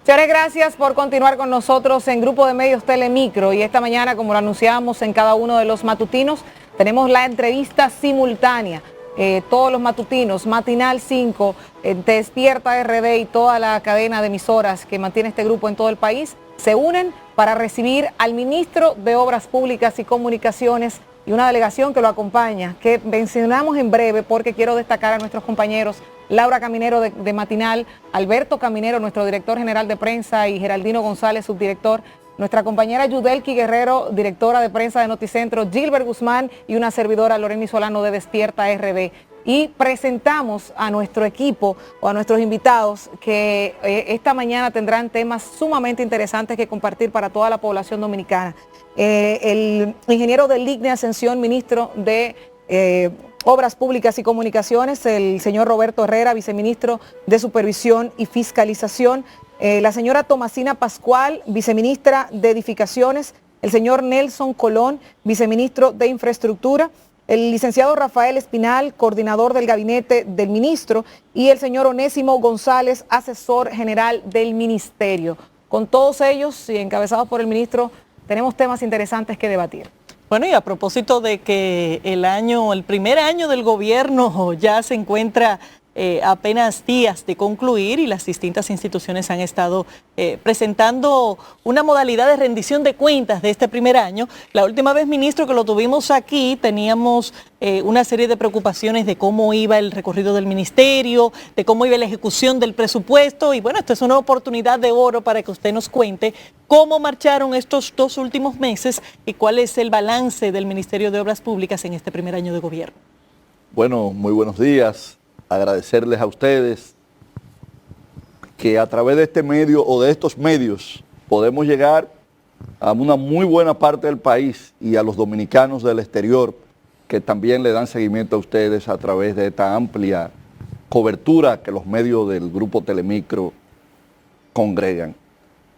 Señores, gracias por continuar con nosotros en Grupo de Medios Telemicro. Y esta mañana, como lo anunciamos en cada uno de los matutinos, tenemos la entrevista simultánea. Todos los matutinos, Matinal 5, Despierta RD y toda la cadena de emisoras que mantiene este grupo en todo el país, se unen para recibir al ministro de Obras Públicas y Comunicaciones y una delegación que lo acompaña, que mencionamos en breve porque quiero destacar a nuestros compañeros Laura Caminero de Matinal, Alberto Caminero, nuestro director general de prensa, y Geraldino González, subdirector, nuestra compañera Yudelki Guerrero, directora de prensa de Noticentro, Gilbert Guzmán y una servidora, Loreni Solano, de Despierta RD. Y presentamos a nuestro equipo o a nuestros invitados que esta mañana tendrán temas sumamente interesantes que compartir para toda la población dominicana. El ingeniero del ICNE Ascensión, ministro de Obras Públicas y Comunicaciones, el señor Roberto Herrera, viceministro de Supervisión y Fiscalización, la señora Tomasina Pascual, viceministra de Edificaciones, el señor Nelson Colón, viceministro de Infraestructura, el licenciado Rafael Espinal, coordinador del gabinete del ministro, y el señor Onésimo González, asesor general del ministerio. Con todos ellos y encabezados por el ministro, tenemos temas interesantes que debatir. Bueno, y a propósito de que el primer año del gobierno ya se encuentra apenas días de concluir y las distintas instituciones han estado presentando una modalidad de rendición de cuentas de este primer año. La última vez, ministro, que lo tuvimos aquí, teníamos una serie de preocupaciones de cómo iba el recorrido del ministerio, de cómo iba la ejecución del presupuesto, y bueno, esta es una oportunidad de oro para que usted nos cuente cómo marcharon estos 2 últimos meses y cuál es el balance del Ministerio de Obras Públicas en este primer año de gobierno. Bueno, muy buenos días. Agradecerles a ustedes que a través de este medio o de estos medios podemos llegar a una muy buena parte del país y a los dominicanos del exterior que también le dan seguimiento a ustedes a través de esta amplia cobertura que los medios del Grupo Telemicro congregan.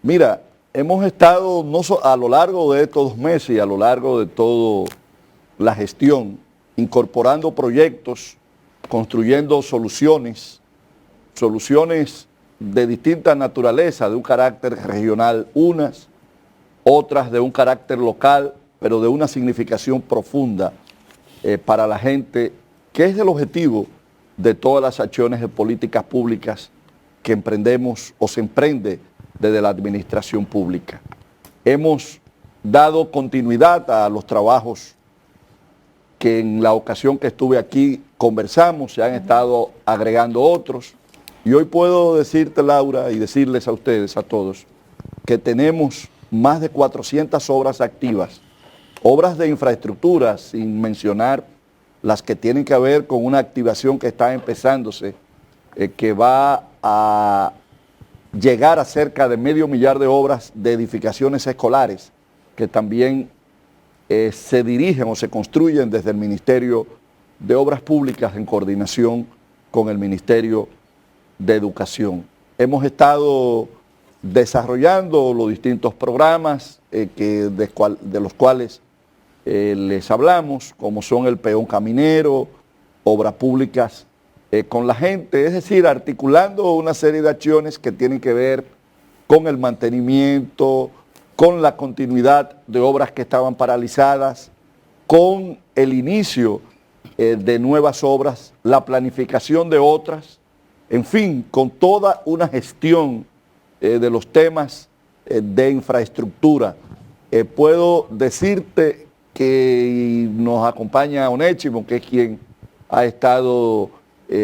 Mira, hemos estado a lo largo de estos 2 meses y a lo largo de toda la gestión incorporando proyectos, construyendo soluciones de distinta naturaleza, de un carácter regional unas, otras de un carácter local, pero de una significación profunda para la gente, que es el objetivo de todas las acciones de políticas públicas que emprendemos o se emprende desde la administración pública. Hemos dado continuidad a los trabajos que en la ocasión que estuve aquí conversamos, se han estado agregando otros, y hoy puedo decirte, Laura, y decirles a ustedes, a todos, que tenemos más de 400 obras activas, obras de infraestructura, sin mencionar las que tienen que ver con una activación que está empezándose, que va a llegar a cerca de 500,000 de obras de edificaciones escolares, que también se dirigen o se construyen desde el Ministerio de Obras Públicas en coordinación con el Ministerio de Educación. Hemos estado desarrollando los distintos programas de los cuales les hablamos, como son el peón caminero, obras públicas con la gente, es decir, articulando una serie de acciones que tienen que ver con el mantenimiento, con la continuidad de obras que estaban paralizadas, con el inicio de nuevas obras, la planificación de otras, en fin, con toda una gestión de los temas de infraestructura. Puedo decirte que nos acompaña Onésimo, que es quien ha estado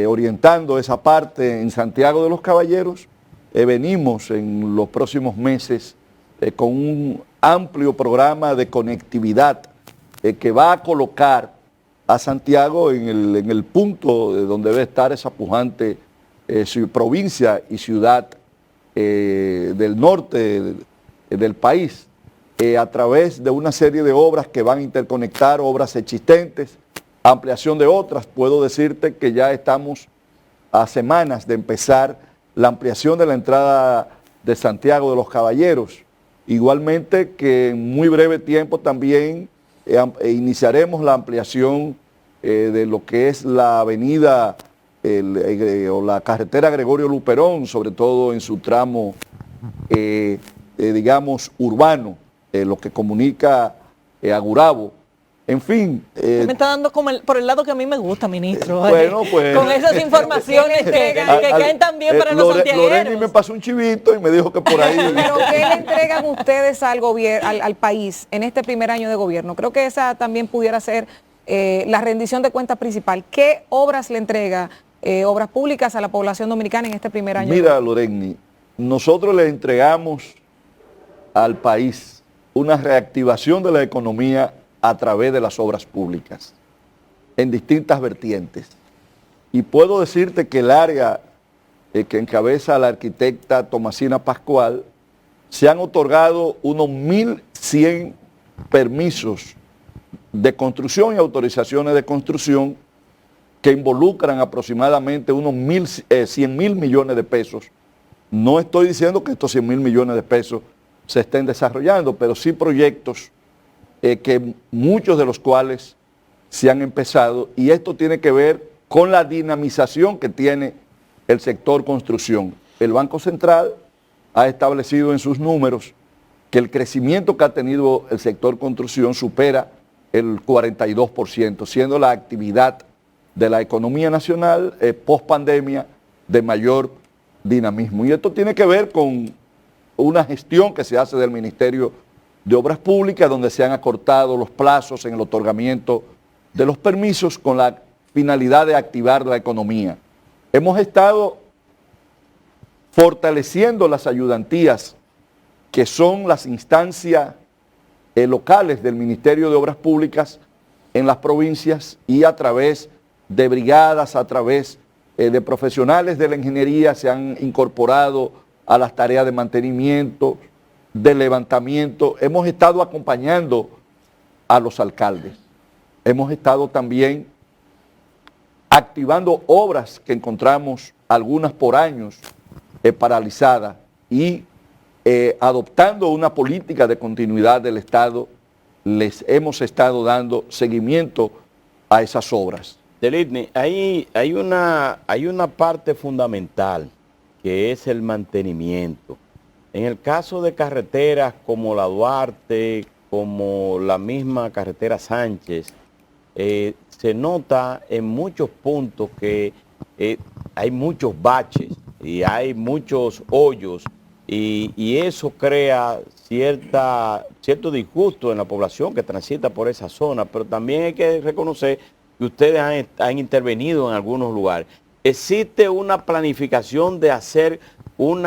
orientando esa parte en Santiago de los Caballeros. Venimos en los próximos meses con un amplio programa de conectividad que va a colocar a Santiago en el punto de donde debe estar esa pujante provincia y ciudad del norte del país, a través de una serie de obras que van a interconectar obras existentes, ampliación de otras. Puedo decirte que ya estamos a semanas de empezar la ampliación de la entrada de Santiago de los Caballeros. Igualmente que en muy breve tiempo también iniciaremos la ampliación de lo que es la avenida o la carretera Gregorio Luperón, sobre todo en su tramo digamos, urbano, lo que comunica a Gurabo. En fin. Me está dando por el lado que a mí me gusta, ministro. Bueno, pues. Con esas informaciones que caen tan bien para los santiagueros. Loreni me pasó un chivito y me dijo que por ahí. Pero ¿qué le entregan ustedes al país en este primer año de gobierno? Creo que esa también pudiera ser la rendición de cuentas principal. ¿Qué obras le entrega, obras públicas a la población dominicana en este primer año? Mira, Loreni, nosotros le entregamos al país una reactivación de la economía a través de las obras públicas, en distintas vertientes. Y puedo decirte que el área que encabeza la arquitecta Tomasina Pascual, se han otorgado unos 1.100 permisos de construcción y autorizaciones de construcción que involucran aproximadamente unos 100.000 millones de pesos. No estoy diciendo que estos 100.000 millones de pesos se estén desarrollando, pero sí proyectos que muchos de los cuales se han empezado, y esto tiene que ver con la dinamización que tiene el sector construcción. El Banco Central ha establecido en sus números que el crecimiento que ha tenido el sector construcción supera el 42%, siendo la actividad de la economía nacional post pandemia de mayor dinamismo. Y esto tiene que ver con una gestión que se hace del Ministerio de Obras Públicas, donde se han acortado los plazos en el otorgamiento de los permisos con la finalidad de activar la economía. Hemos estado fortaleciendo las ayudantías, que son las instancias locales del Ministerio de Obras Públicas en las provincias, y a través de brigadas, a través de profesionales de la ingeniería se han incorporado a las tareas de mantenimiento, de levantamiento. Hemos estado acompañando a los alcaldes. Hemos estado también activando obras que encontramos, algunas por años, paralizadas, y adoptando una política de continuidad del Estado, les hemos estado dando seguimiento a esas obras. Delitni, hay una parte fundamental que es el mantenimiento. En el caso de carreteras como la Duarte, como la misma carretera Sánchez, se nota en muchos puntos que hay muchos baches y hay muchos hoyos, y eso crea cierto disgusto en la población que transita por esa zona, pero también hay que reconocer que ustedes han intervenido en algunos lugares. ¿Existe una planificación de hacer un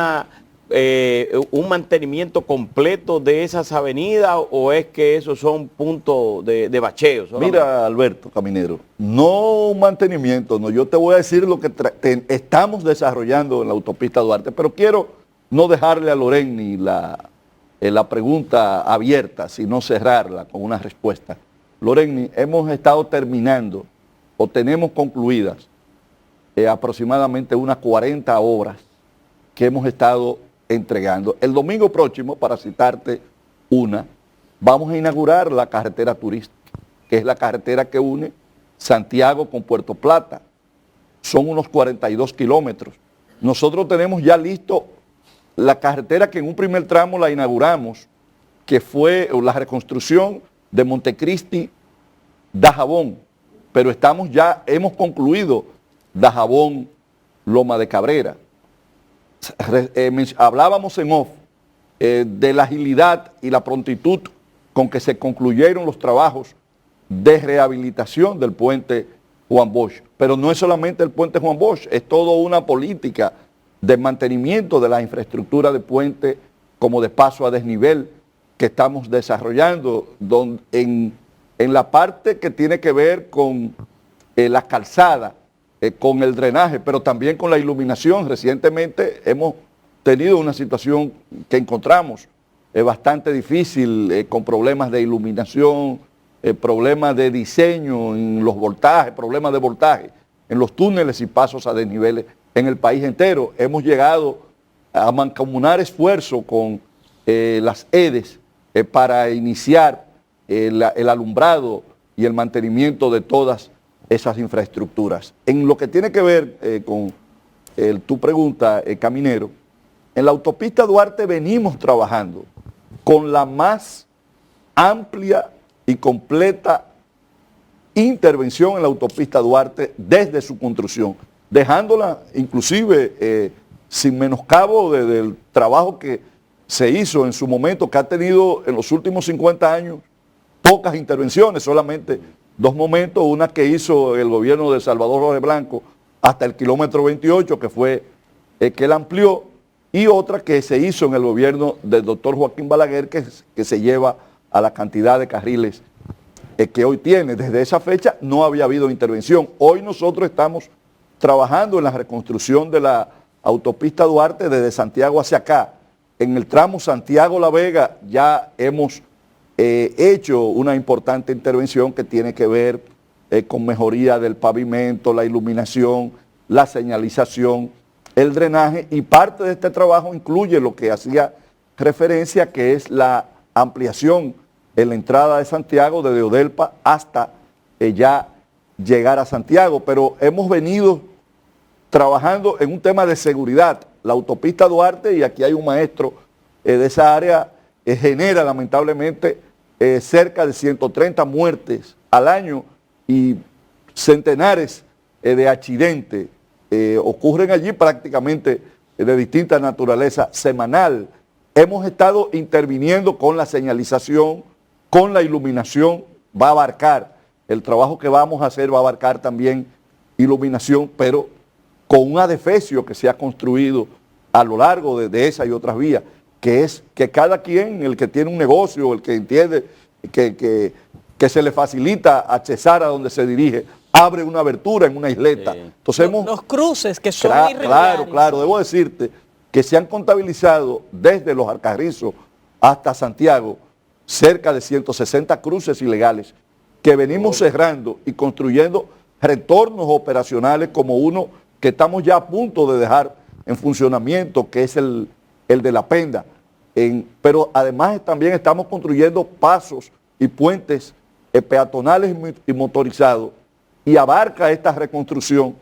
mantenimiento completo de esas avenidas, o es que esos son puntos de bacheo solamente? Mira, Alberto Caminero, no un mantenimiento, no. Yo te voy a decir lo que estamos desarrollando en la autopista Duarte, pero quiero no dejarle a Loreni la pregunta abierta, sino cerrarla con una respuesta. Loreni, hemos estado terminando, o tenemos concluidas, aproximadamente unas 40 obras que hemos estado entregando. El domingo próximo, para citarte una, vamos a inaugurar la carretera turística, que es la carretera que une Santiago con Puerto Plata. Son unos 42 kilómetros. Nosotros tenemos ya listo la carretera que en un primer tramo la inauguramos, que fue la reconstrucción de Montecristi, Dajabón, pero hemos concluido Dajabón, Loma de Cabrera. Hablábamos en off de la agilidad y la prontitud con que se concluyeron los trabajos de rehabilitación del puente Juan Bosch, pero no es solamente el puente Juan Bosch, es toda una política de mantenimiento de la infraestructura de puente, como de paso a desnivel, que estamos desarrollando en la parte que tiene que ver con la calzada, con el drenaje, pero también con la iluminación. Recientemente hemos tenido una situación que encontramos bastante difícil, con problemas de iluminación, problemas de diseño en los voltajes, problemas de voltaje en los túneles y pasos a desniveles en el país entero. Hemos llegado a mancomunar esfuerzo con las EDES para iniciar el alumbrado y el mantenimiento de todas esas infraestructuras. En lo que tiene que ver con tu pregunta, Caminero, En la autopista Duarte venimos trabajando con la más amplia y completa intervención en la autopista Duarte desde su construcción, dejándola inclusive sin menoscabo del trabajo que se hizo en su momento, que ha tenido en los últimos 50 años pocas intervenciones, solamente 2 momentos, una que hizo el gobierno de Salvador Jorge Blanco hasta el kilómetro 28, que fue que él amplió, y otra que se hizo en el gobierno del doctor Joaquín Balaguer, que se lleva a la cantidad de carriles que hoy tiene. Desde esa fecha no había habido intervención. Hoy nosotros estamos trabajando en la reconstrucción de la autopista Duarte desde Santiago hacia acá. En el tramo Santiago-La Vega ya hemos hecho una importante intervención que tiene que ver con mejoría del pavimento, la iluminación, la señalización, el drenaje, y parte de este trabajo incluye lo que hacía referencia, que es la ampliación en la entrada de Santiago, desde Odelpa hasta ya llegar a Santiago, pero hemos venido trabajando en un tema de seguridad. La autopista Duarte, y aquí hay un maestro de esa área, genera lamentablemente cerca de 130 muertes al año y centenares de accidentes. Ocurren allí prácticamente de distinta naturaleza semanal. Hemos estado interviniendo con la señalización, con la iluminación, va a abarcar, el trabajo que vamos a hacer va a abarcar también iluminación, pero con un adefesio que se ha construido a lo largo de esa y otras vías, que es que cada quien, el que tiene un negocio, el que entiende que se le facilita accesar a donde se dirige, abre una abertura en una isleta. Sí. Entonces los cruces que son irregulares. Claro, debo decirte que se han contabilizado desde Los Alcarrizos hasta Santiago cerca de 160 cruces ilegales que venimos cerrando y construyendo retornos operacionales, como uno que estamos ya a punto de dejar en funcionamiento, que es el de La Penda. Pero además también estamos construyendo pasos y puentes peatonales y motorizados, y abarca esta reconstrucción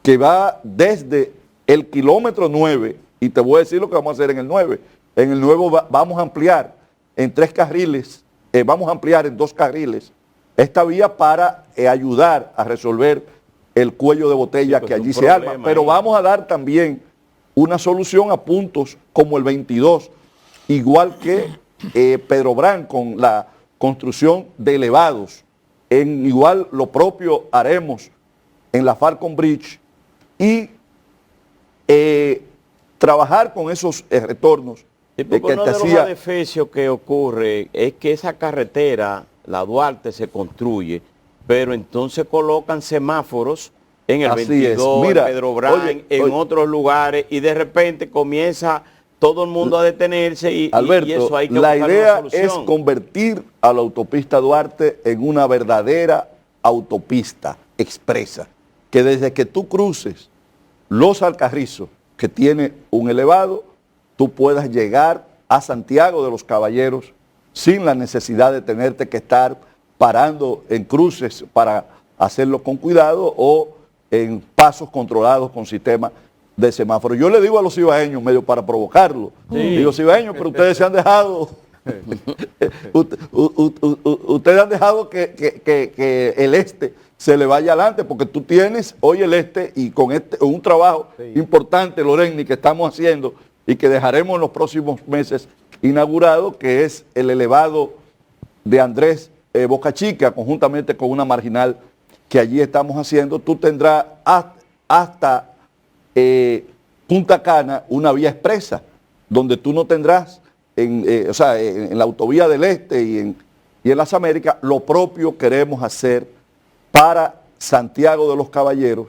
que va desde el kilómetro 9, y te voy a decir lo que vamos a hacer en el 9. En el 9 vamos a ampliar en 3 carriles, vamos a ampliar en 2 carriles esta vía para ayudar a resolver el cuello de botella que allí se arma. Pero vamos a dar también una solución a puntos como el 22, igual que Pedro Brán, con la construcción de elevados. Igual lo propio haremos en la Falcon Bridge, y trabajar con esos retornos. Sí, porque uno de los adefesios que ocurre es que esa carretera, la Duarte, se construye, pero entonces colocan semáforos en el 22, mira, en Pedro Brán, en otros lugares, y de repente comienza todo el mundo a detenerse y, Alberto, y eso hay que la buscar idea una solución. es convertir a la autopista Duarte en una verdadera autopista expresa, que desde que tú cruces Los Alcarrizos, que tiene un elevado, tú puedas llegar a Santiago de los Caballeros sin la necesidad de tenerte que estar parando en cruces para hacerlo con cuidado o en pasos controlados con sistema de semáforo. Yo le digo a los cibaeños, medio para provocarlo, digo, cibaeños, pero ustedes se han dejado, ustedes han dejado que el este se le vaya adelante, porque tú tienes hoy el este, y con un trabajo importante, Loreni, que estamos haciendo y que dejaremos en los próximos meses inaugurado, que es el elevado de Andrés Boca Chica, conjuntamente con una marginal que allí estamos haciendo. Tú tendrás hasta Punta Cana una vía expresa, donde tú no tendrás, en la autovía del Este y en las Américas. Lo propio queremos hacer para Santiago de los Caballeros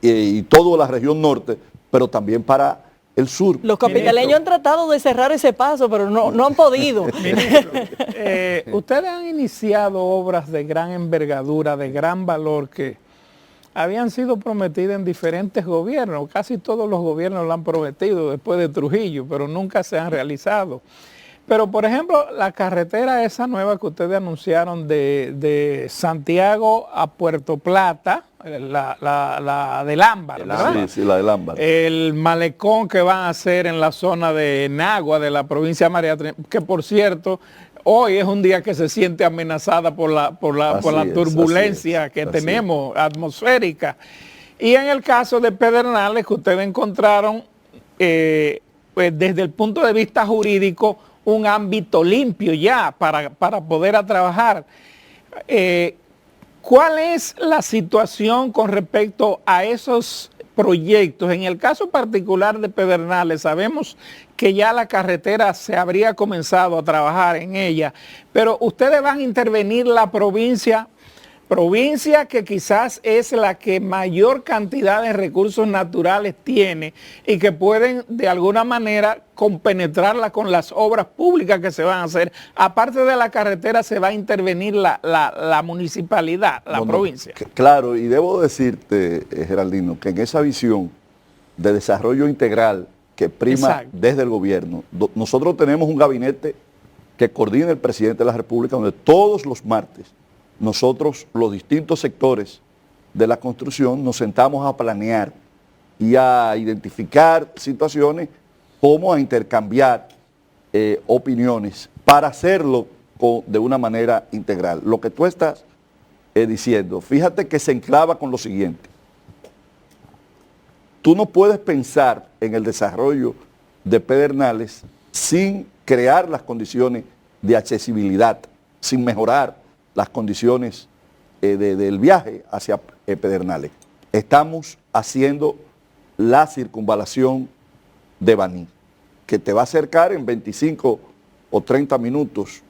y toda la región norte, pero también para el sur. Los capitaleños han tratado de cerrar ese paso, pero no han podido. Ministro, ustedes han iniciado obras de gran envergadura, de gran valor, que habían sido prometidas en diferentes gobiernos. Casi todos los gobiernos lo han prometido después de Trujillo, pero nunca se han realizado. Pero, por ejemplo, la carretera esa nueva que ustedes anunciaron de Santiago a Puerto Plata, la del Ámbar, ¿verdad? Sí, sí, la del Ámbar. El malecón que van a hacer en la zona de Nagua, de la provincia de María Trinidad, que por cierto, hoy es un día que se siente amenazada por la turbulencia que tenemos, atmosférica. Y en el caso de Pedernales, que ustedes encontraron, pues desde el punto de vista jurídico, un ámbito limpio ya para poder trabajar. ¿Cuál es la situación con respecto a esos proyectos? En el caso particular de Pedernales, sabemos que ya la carretera se habría comenzado a trabajar en ella, pero ustedes van a intervenir la provincia que quizás es la que mayor cantidad de recursos naturales tiene y que pueden de alguna manera compenetrarla con las obras públicas que se van a hacer. Aparte de la carretera, se va a intervenir la municipalidad, la provincia. Claro, y debo decirte, Geraldino, que en esa visión de desarrollo integral que prima desde el gobierno, nosotros tenemos un gabinete que coordina el presidente de la República, donde todos los martes nosotros, los distintos sectores de la construcción, nos sentamos a planear y a identificar situaciones, como a intercambiar opiniones para hacerlo de una manera integral. Lo que tú estás diciendo, fíjate que se enclava con lo siguiente. Tú no puedes pensar en el desarrollo de Pedernales sin crear las condiciones de accesibilidad, sin mejorar las condiciones del viaje hacia Pedernales. Estamos haciendo la circunvalación de Baní, que te va a acercar en 25 o 30 minutos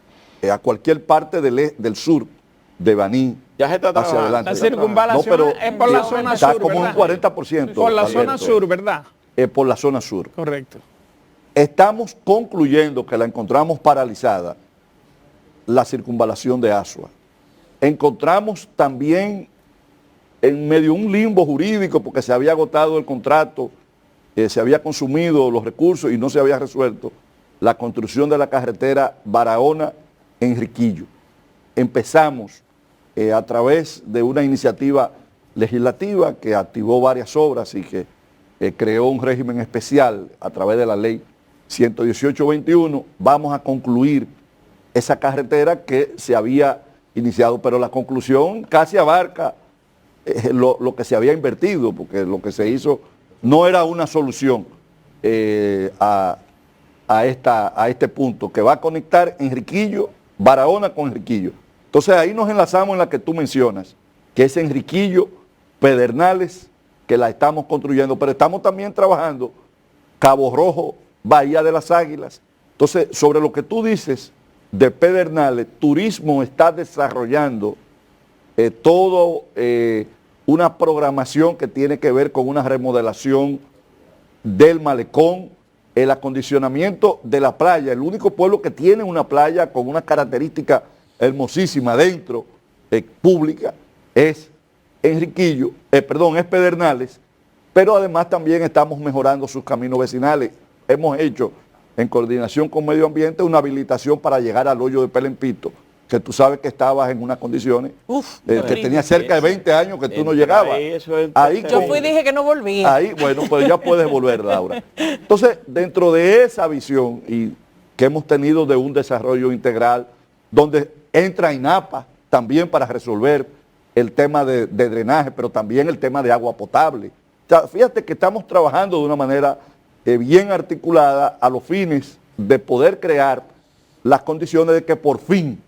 a cualquier parte del sur de Baní. Ya se está hacia adelante. La circunvalación es por la zona sur, está como un 40%. Por la zona sur, ¿verdad? Por la zona sur. Correcto. Estamos concluyendo que la encontramos paralizada, la circunvalación de Asua. Encontramos también en medio un limbo jurídico porque se había agotado el contrato, se había consumido los recursos y no se había resuelto la construcción de la carretera Barahona-Enriquillo. Empezamos a través de una iniciativa legislativa que activó varias obras y que creó un régimen especial a través de la ley 118-21. Vamos a concluir esa carretera que se había iniciado, pero la conclusión casi abarca lo que se había invertido, porque lo que se hizo no era una solución a este punto, que va a conectar Enriquillo, Barahona con Enriquillo. Entonces ahí nos enlazamos en la que tú mencionas, que es Enriquillo, Pedernales, que la estamos construyendo, pero estamos también trabajando Cabo Rojo, Bahía de las Águilas. Entonces, sobre lo que tú dices de Pedernales, Turismo está desarrollando todo una programación que tiene que ver con una remodelación del malecón, el acondicionamiento de la playa. El único pueblo que tiene una playa con una característica hermosísima dentro, pública, es Enriquillo, es Pedernales, pero además también estamos mejorando sus caminos vecinales. Hemos hecho, en coordinación con Medio Ambiente, una habilitación para llegar al hoyo de Pelempito, que tú sabes que estabas en unas condiciones que tenía cerca de 20 años que tú no llegabas. Yo fui y dije que no volvía. Ahí, bueno, pues ya puedes volver, Laura. Entonces, dentro de esa visión y que hemos tenido de un desarrollo integral, donde entra INAPA también para resolver el tema de drenaje, pero también el tema de agua potable. O sea, fíjate que estamos trabajando de una manera bien articulada a los fines de poder crear las condiciones de que por fin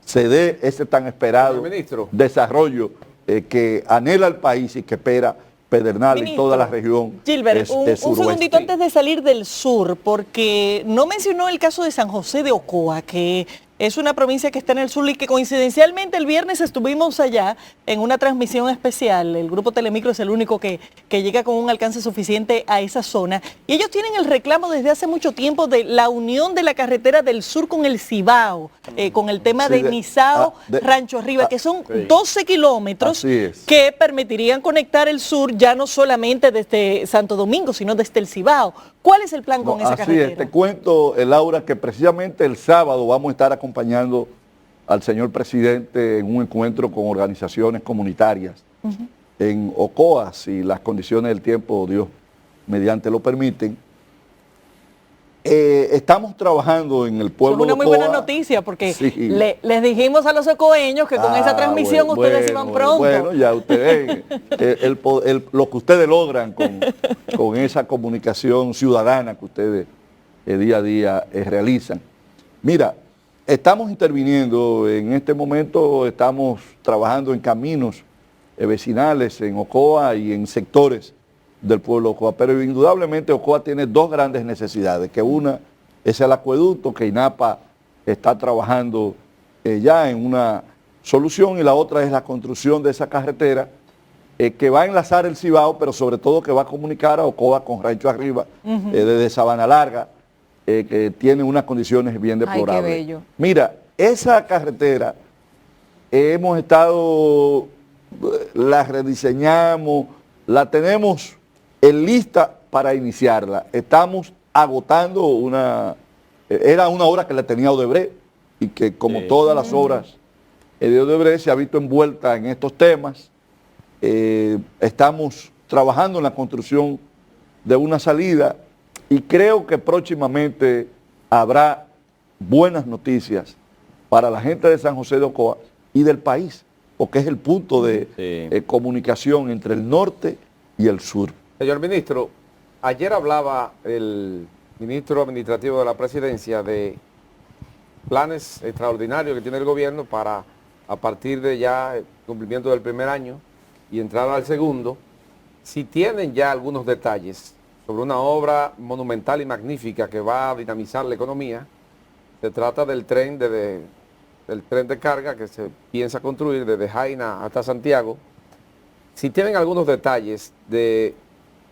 se dé ese tan esperado desarrollo que anhela el país y que espera Pedernales y toda la región. Gilbert, un segundito antes de salir del sur, porque no mencionó el caso de San José de Ocoa, que es una provincia que está en el sur y que coincidencialmente el viernes estuvimos allá en una transmisión especial. El grupo Telemicro es el único que llega con un alcance suficiente a esa zona. Y ellos tienen el reclamo desde hace mucho tiempo de la unión de la carretera del sur con el Cibao, con el tema de Nizao, Rancho Arriba, que son 12 kilómetros que permitirían conectar el sur ya no solamente desde Santo Domingo, sino desde el Cibao. ¿Cuál es el plan con esa carretera? Así es, te cuento, Laura, que precisamente el sábado vamos a estar acompañando al señor presidente en un encuentro con organizaciones comunitarias en Ocoa, si las condiciones del tiempo, Dios mediante lo permiten. Estamos trabajando en el pueblo Es una de muy Ocoa. buena noticia porque Sí. les dijimos a los ocoeños que con esa transmisión ustedes iban pronto. Bueno, ya ustedes ven lo que ustedes logran con esa comunicación ciudadana que ustedes día a día realizan. Mira, estamos interviniendo en este momento, estamos trabajando en caminos vecinales en Ocoa y en sectores del pueblo de Ocoa, pero indudablemente Ocoa tiene dos grandes necesidades, que una es el acueducto, que INAPA está trabajando ya en una solución, y la otra es la construcción de esa carretera que va a enlazar el Cibao, pero sobre todo que va a comunicar a Ocoa con Rancho Arriba, desde Sabana Larga, que tiene unas condiciones bien deplorables. Ay, qué bello. Mira, esa carretera hemos estado, la rediseñamos, la tenemos en lista para iniciarla. Estamos agotando era una obra que la tenía Odebrecht y que como todas las obras de Odebrecht se ha visto envuelta en estos temas. Estamos trabajando en la construcción de una salida y creo que próximamente habrá buenas noticias para la gente de San José de Ocoa y del país, porque es el punto de comunicación entre el norte y el sur. Señor ministro, ayer hablaba el ministro administrativo de la presidencia de planes extraordinarios que tiene el gobierno para, a partir de ya el cumplimiento del primer año y entrar al segundo, si tienen ya algunos detalles sobre una obra monumental y magnífica que va a dinamizar la economía. Se trata del tren de carga que se piensa construir desde Jaina hasta Santiago. Si tienen algunos detalles de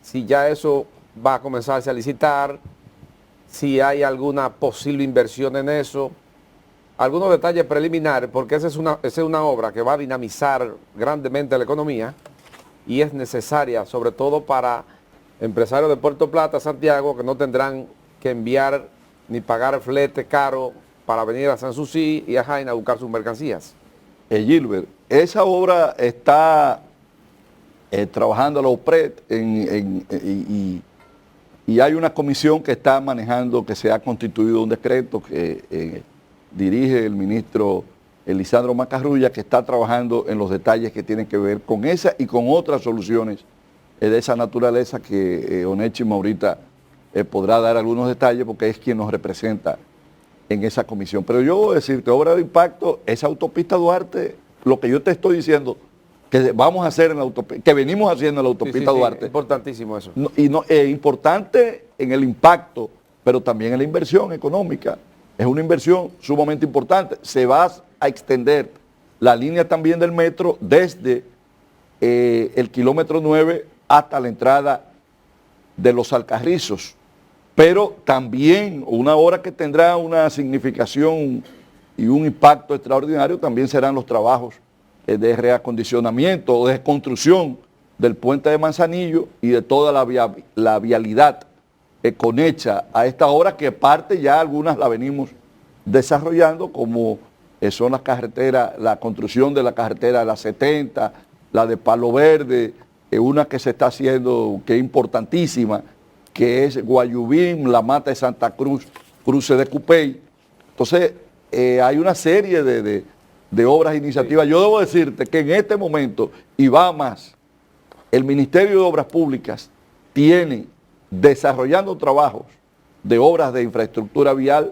si ya eso va a comenzarse a licitar, si hay alguna posible inversión en eso, algunos detalles preliminares, porque esa es una obra que va a dinamizar grandemente la economía y es necesaria, sobre todo para empresarios de Puerto Plata, Santiago, que no tendrán que enviar ni pagar flete caro para venir a Sanssouci y a Jaina a buscar sus mercancías. Gilbert, esa obra está trabajando la OPRED y hay una comisión que está manejando, que se ha constituido un decreto que dirige el ministro Lisandro Macarrulla, que está trabajando en los detalles que tienen que ver con esa y con otras soluciones de esa naturaleza que Onésimo ahorita podrá dar algunos detalles porque es quien nos representa en esa comisión. Pero yo voy a decirte, obra de impacto, esa autopista Duarte, lo que yo te estoy diciendo, que vamos a hacer en la autopista, que venimos haciendo en la autopista Duarte. Importantísimo eso. Importante en el impacto, pero también en la inversión económica. Es una inversión sumamente importante. Se va a extender la línea también del metro desde el kilómetro 9 hasta la entrada de Los Alcarrizos. Pero también una obra que tendrá una significación y un impacto extraordinario también serán los trabajos de reacondicionamiento o de construcción del puente de Manzanillo y de toda la vialidad conecha a esta obra, que parte ya algunas la venimos desarrollando, como son las carreteras, la construcción de la carretera de la 70, la de Palo Verde, una que se está haciendo que es importantísima, que es Guayubín, La Mata de Santa Cruz, Cruce de Cupey. Entonces, hay una serie de obras e iniciativas. Yo debo decirte que en este momento, y va más, el Ministerio de Obras Públicas tiene desarrollando trabajos de obras de infraestructura vial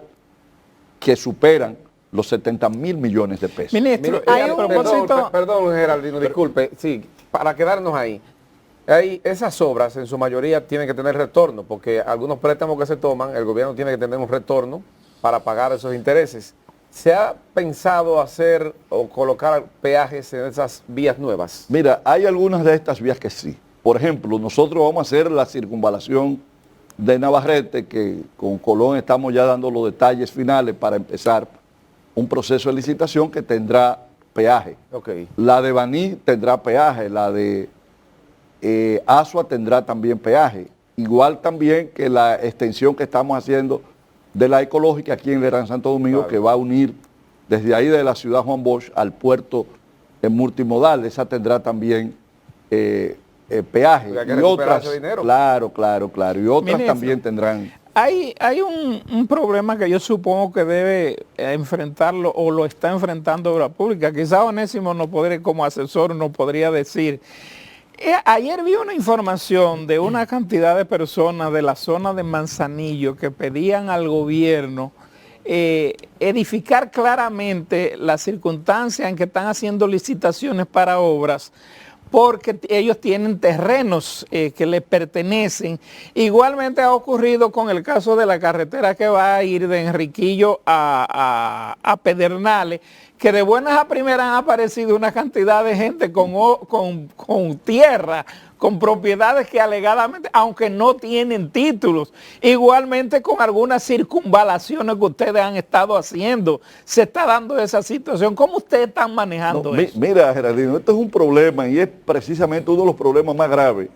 que superan los 70.000 millones de pesos. Ministro, Mire, a propósito... Perdón, Geraldino, disculpe. Sí, para quedarnos ahí. Esas obras en su mayoría tienen que tener retorno, porque algunos préstamos que se toman, el gobierno tiene que tener un retorno para pagar esos intereses. ¿Se ha pensado hacer o colocar peajes en esas vías nuevas? Mira, hay algunas de estas vías que sí. Por ejemplo, nosotros vamos a hacer la circunvalación de Navarrete, que con Colón estamos ya dando los detalles finales para empezar un proceso de licitación que tendrá peaje. Okay. La de Baní tendrá peaje, la de Asua tendrá también peaje. Igual también que la extensión que estamos haciendo de la ecológica aquí en Lerán Santo Domingo, claro, que va a unir desde ahí de la ciudad Juan Bosch al puerto multimodal. Esa tendrá también peaje. Porque hay que Y recuperar otras, ese dinero. claro, y otras Ministro, también tendrán. Hay un problema que yo supongo que debe enfrentarlo o lo está enfrentando Obra Pública. Quizá Onésimo como asesor nos podría decir. Ayer vi una información de una cantidad de personas de la zona de Manzanillo que pedían al gobierno edificar claramente las circunstancias en que están haciendo licitaciones para obras, porque ellos tienen terrenos que les pertenecen. Igualmente ha ocurrido con el caso de la carretera que va a ir de Enriquillo a Pedernales, que de buenas a primeras han aparecido una cantidad de gente con tierra, con propiedades que alegadamente, aunque no tienen títulos, igualmente con algunas circunvalaciones que ustedes han estado haciendo, se está dando esa situación. ¿Cómo ustedes están manejando eso? Mira, Geraldino, esto es un problema y es precisamente uno de los problemas más graves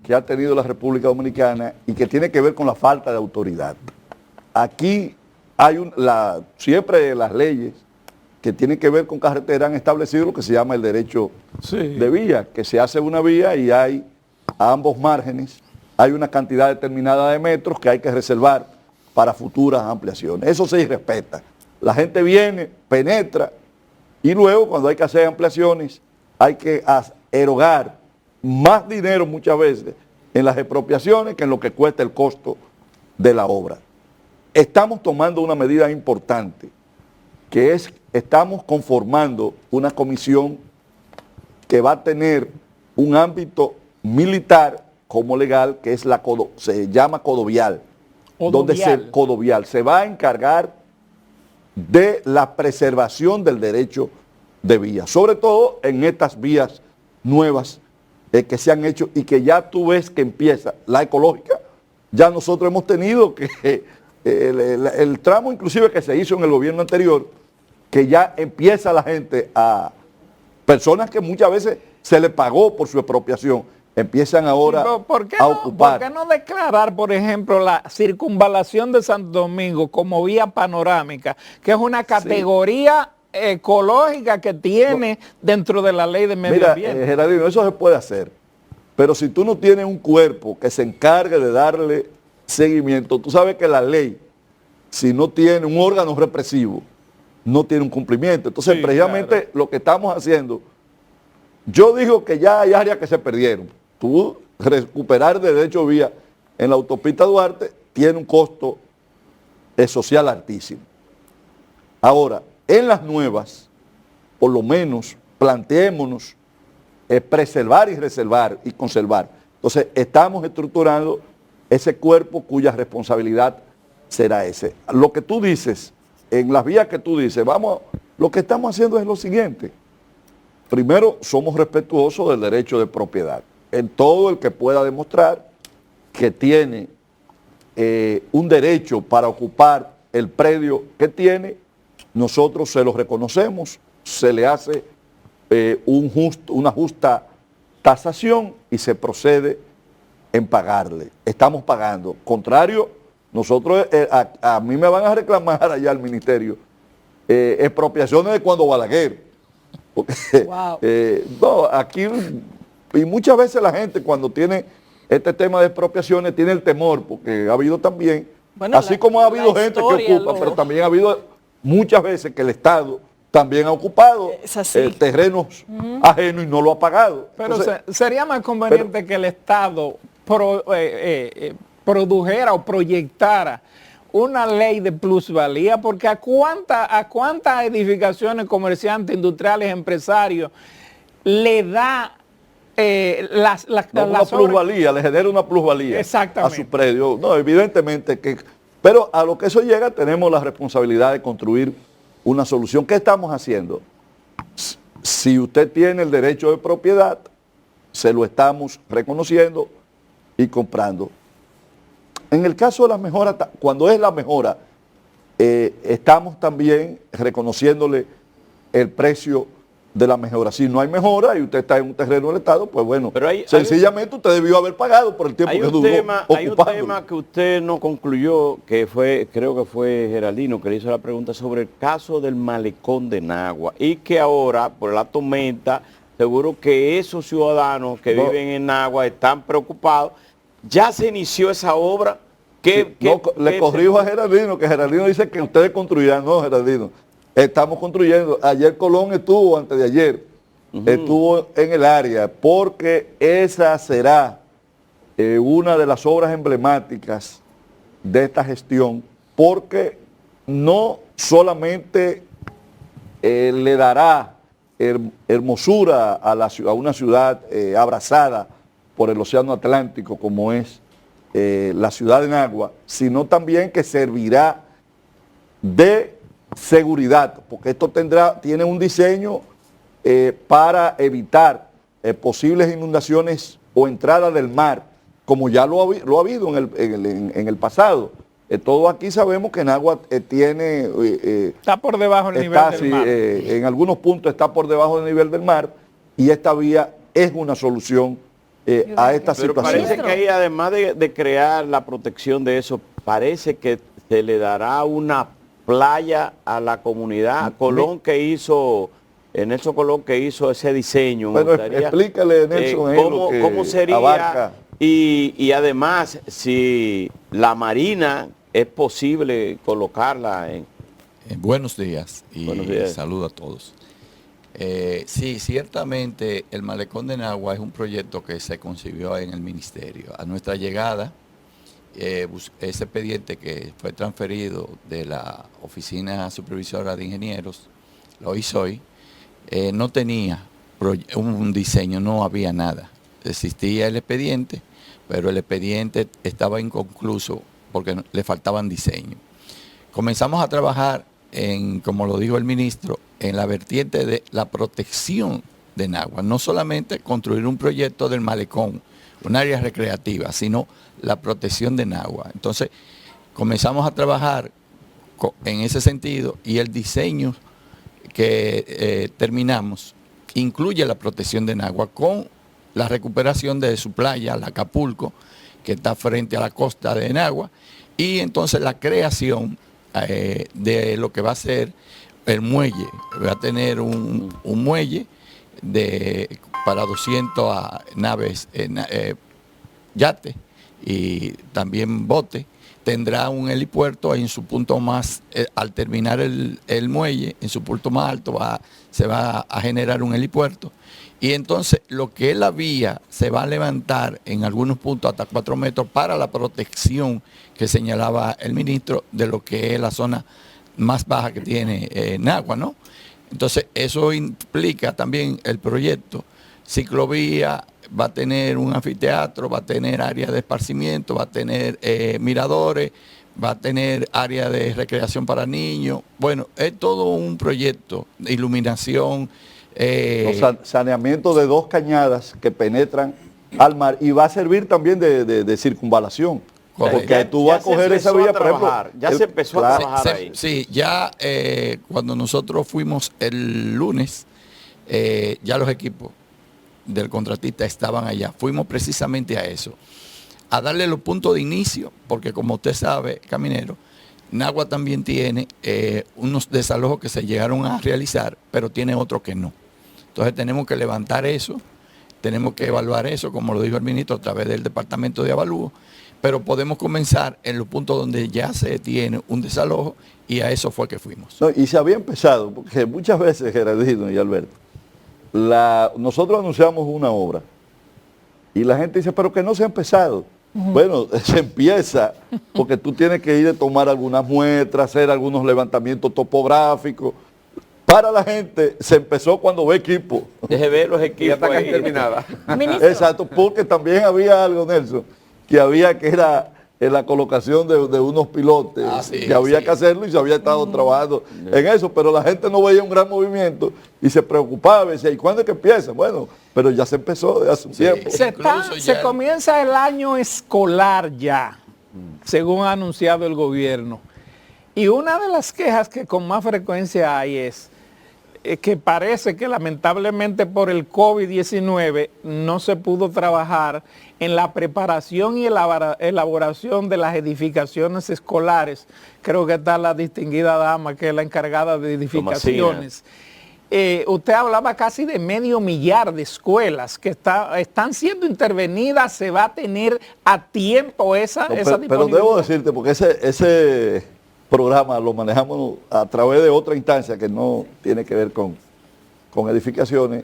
que ha tenido la República Dominicana y que tiene que ver con la falta de autoridad. Aquí hay siempre las leyes que tienen que ver con carretera han establecido lo que se llama el derecho de vía, que se hace una vía y hay a ambos márgenes, hay una cantidad determinada de metros que hay que reservar para futuras ampliaciones. Eso se respeta. La gente viene, penetra y luego cuando hay que hacer ampliaciones hay que erogar más dinero muchas veces en las expropiaciones que en lo que cuesta el costo de la obra. Estamos tomando una medida importante, que es, estamos conformando una comisión que va a tener un ámbito militar como legal, que es se llama Codovial, Codovial se va a encargar de la preservación del derecho de vía, sobre todo en estas vías nuevas que se han hecho y que ya tú ves que empieza la ecológica. Ya nosotros hemos tenido que el tramo inclusive que se hizo en el gobierno anterior, que ya empieza la gente personas que muchas veces se le pagó por su expropiación, empiezan ahora a ocupar. ¿Por qué no declarar, por ejemplo, la circunvalación de Santo Domingo como vía panorámica, que es una categoría ecológica que tiene dentro de la ley de medio ambiente? Geraldino, eso se puede hacer, pero si tú no tienes un cuerpo que se encargue de darle seguimiento, tú sabes que la ley, si no tiene un órgano represivo, no tiene un cumplimiento. Entonces, sí, precisamente claro, lo que estamos haciendo, yo digo que ya hay áreas que se perdieron. Tú recuperar de derecho de vía en la autopista Duarte tiene un costo social altísimo. Ahora, en las nuevas, por lo menos, planteémonos preservar y reservar y conservar. Entonces, estamos estructurando ese cuerpo cuya responsabilidad será ese. Lo que tú dices, en las vías que tú dices, lo que estamos haciendo es lo siguiente. Primero, somos respetuosos del derecho de propiedad. En todo el que pueda demostrar que tiene un derecho para ocupar el predio que tiene, nosotros se lo reconocemos, se le hace una justa tasación y se procede en pagarle. Estamos pagando. Contrario, nosotros, a mí me van a reclamar allá al ministerio expropiaciones de cuando Balaguer. Porque, wow. No, aquí, y muchas veces la gente cuando tiene este tema de expropiaciones tiene el temor, porque ha habido también, bueno, así como ha habido gente que ocupa, pero también ha habido muchas veces que el Estado también ha ocupado terrenos ajenos y no lo ha pagado. Pero entonces, sería más conveniente que el Estado produjera o proyectara una ley de plusvalía, porque a cuántas edificaciones, comerciantes, industriales, empresarios le da una plusvalía, le genera una plusvalía a su predio. No, evidentemente que, pero a lo que eso llega tenemos la responsabilidad de construir una solución. ¿Qué estamos haciendo? Si usted tiene el derecho de propiedad, se lo estamos reconociendo y comprando. En el caso de las mejoras, cuando es la mejora, estamos también reconociéndole el precio de la mejora. Si no hay mejora y usted está en un terreno del Estado, pues bueno, sencillamente usted debió haber pagado por el tiempo que duró ocupándolo. Hay un tema que usted no concluyó, que creo que fue Geraldino que le hizo la pregunta sobre el caso del malecón de Nagua y que ahora, por la tormenta, seguro que esos ciudadanos que viven en Nagua están preocupados. ¿Ya se inició esa obra? Le corrijo a Geraldino, que Geraldino dice que ustedes construirán. No, Geraldino, estamos construyendo. Ayer Colón estuvo, antes de ayer, estuvo en el área, porque esa será una de las obras emblemáticas de esta gestión, porque no solamente le dará hermosura a una ciudad abrazada por el océano Atlántico como es la ciudad de Nagua, sino también que servirá de seguridad, porque esto tiene un diseño para evitar posibles inundaciones o entrada del mar, como ya lo ha habido en el pasado. Todos aquí sabemos que Nagua tiene... está por debajo del nivel del mar. En algunos puntos está por debajo del nivel del mar, y esta vía es una solución a esta situación. Pero parece que ahí, además de crear la protección de eso, parece que se le dará una playa a la comunidad. Colón que hizo... Nelson Colón que hizo ese diseño. Bueno, explícale, Nelson, cómo sería abarca. Y además si la Marina es posible colocarla en... Buenos días y Buenos días. Saludo a todos. Sí, ciertamente el Malecón de Nagua es un proyecto que se concibió en el ministerio. A nuestra llegada, ese expediente que fue transferido de la Oficina Supervisora de Ingenieros, la OISOI, no tenía un diseño, no había nada. Existía el expediente, pero el expediente estaba inconcluso porque le faltaban diseños. Comenzamos a trabajar como lo dijo el ministro, en la vertiente de la protección de Nagua. No solamente construir un proyecto del malecón, un área recreativa, sino la protección de Nagua. Entonces, comenzamos a trabajar en ese sentido, y el diseño que terminamos incluye la protección de Nagua con la recuperación de su playa, la Acapulco, que está frente a la costa de Nagua, y entonces la creación de lo que va a ser el muelle. Va a tener un muelle para 200 naves, yates y también botes. Tendrá un helipuerto en su punto más, al terminar el muelle, en su punto más alto se va a generar un helipuerto. Y entonces lo que es la vía se va a levantar en algunos puntos hasta 4 metros para la protección que señalaba el ministro de lo que es la zona más baja que tiene Nagua, ¿no? Entonces eso implica también el proyecto. Ciclovía, va a tener un anfiteatro, va a tener área de esparcimiento, va a tener miradores, va a tener área de recreación para niños. Bueno, es todo un proyecto de iluminación. Saneamiento de 2 cañadas que penetran al mar, y va a servir también de circunvalación. Porque tú vas a coger esa vía, por ejemplo. Ya se empezó a trabajar ahí. Sí, ya cuando nosotros fuimos el lunes, ya los equipos del contratista estaban allá. Fuimos precisamente a eso, a darle los puntos de inicio, porque como usted sabe, caminero, Nagua también tiene unos desalojos que se llegaron a realizar, pero tiene otros que no. Entonces tenemos que levantar eso, tenemos que evaluar eso, como lo dijo el ministro, a través del Departamento de Avalúo, pero podemos comenzar en los puntos donde ya se tiene un desalojo, y a eso fue que fuimos. No, y se había empezado, porque muchas veces, Geraldino y Alberto, nosotros anunciamos una obra y la gente dice, pero que no se ha empezado. Bueno, se empieza porque tú tienes que ir a tomar algunas muestras, hacer algunos levantamientos topográficos. Para la gente se empezó cuando ve equipo. Deje ver los equipos. Ya está casi terminada. Exacto, porque también había algo, Nelson, que era la colocación de unos pilotes, que había que hacerlo, y se había estado trabajando en eso, pero la gente no veía un gran movimiento y se preocupaba, decía, ¿y cuándo es que empieza? Bueno, pero ya se empezó de hace un tiempo. Se comienza el año escolar ya, según ha anunciado el gobierno. Y una de las quejas que con más frecuencia hay es que parece que lamentablemente por el COVID-19 no se pudo trabajar en la preparación y elaboración de las edificaciones escolares. Creo que está la distinguida dama que es la encargada de edificaciones. usted hablaba casi de 500 millar de escuelas que están siendo intervenidas. ¿Se va a tener a tiempo esa disponibilidad? Pero debo decirte, porque ese programa lo manejamos a través de otra instancia que no tiene que ver con edificaciones.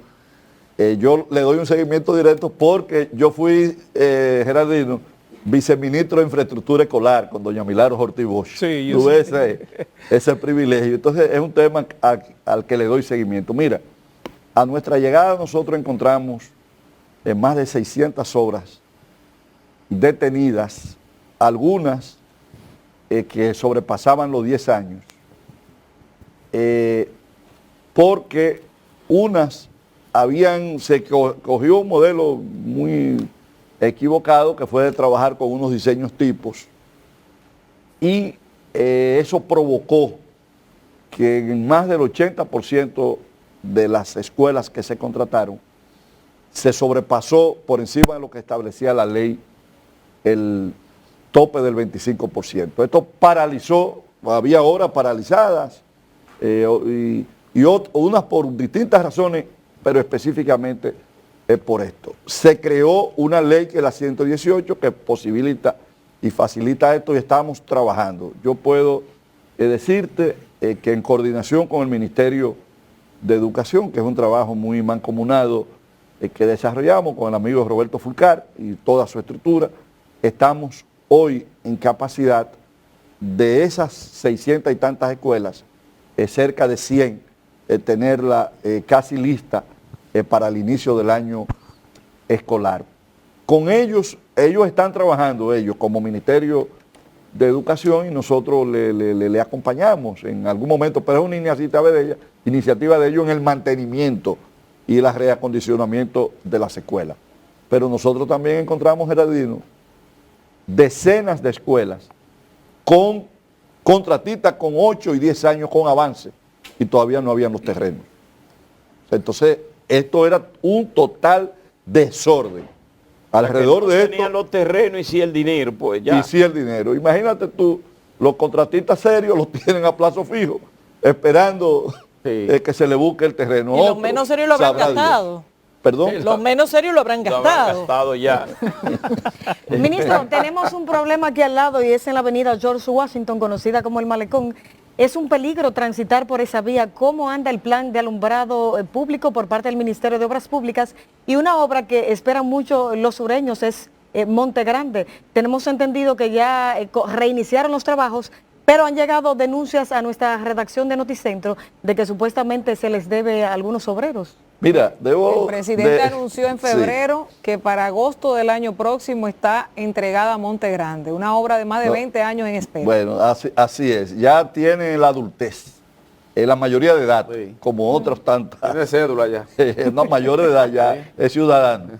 Yo le doy un seguimiento directo porque yo fui, Gerardino, viceministro de Infraestructura Escolar con doña Milagros Ortiz Bosch. Sí, yo tuve ese privilegio. Entonces es un tema al que le doy seguimiento. Mira, a nuestra llegada nosotros encontramos más de 600 obras detenidas, algunas que sobrepasaban los 10 años, porque unas se cogió un modelo muy equivocado que fue de trabajar con unos diseños tipos y eso provocó que en más del 80% de las escuelas que se contrataron se sobrepasó por encima de lo que establecía la ley el tope del 25%. Esto paralizó, había obras paralizadas y unas por distintas razones, pero específicamente por esto. Se creó una ley que es la 118 que posibilita y facilita esto y estamos trabajando. Yo puedo decirte que en coordinación con el Ministerio de Educación, que es un trabajo muy mancomunado que desarrollamos con el amigo Roberto Fulcar y toda su estructura, estamos hoy en capacidad de esas 600 y tantas escuelas, cerca de 100, tenerla casi lista para el inicio del año escolar. Con ellos están trabajando, ellos como Ministerio de Educación, y nosotros le acompañamos en algún momento, pero es una iniciativa de ellos en el mantenimiento y el reacondicionamiento de las escuelas. Pero nosotros también encontramos, Gerardino, decenas de escuelas con contratistas con 8 y 10 años con avance y todavía no habían los terrenos. Entonces, esto era un total desorden. Alrededor de esto... tenían los terrenos y sí el dinero, pues ya. Y sí el dinero. Imagínate tú, los contratistas serios los tienen a plazo fijo, esperando que se le busque el terreno. Y los menos serios lo habrán gastado. ¿Perdón? Los menos serios lo habrán gastado. Lo habrán gastado ya. Ministro, tenemos un problema aquí al lado y es en la avenida George Washington, conocida como el Malecón. Es un peligro transitar por esa vía. ¿Cómo anda el plan de alumbrado público por parte del Ministerio de Obras Públicas? Y una obra que esperan mucho los sureños es Monte Grande. Tenemos entendido que ya reiniciaron los trabajos, pero han llegado denuncias a nuestra redacción de Noticentro de que supuestamente se les debe a algunos obreros. Mira, el presidente anunció en febrero que para agosto del año próximo está entregada a Monte Grande, una obra de más de 20 años en espera. Bueno, así es. Ya tiene la adultez, la mayoría de edad, como otros tantas. Tiene cédula ya. No, mayor de edad ya, es ciudadano.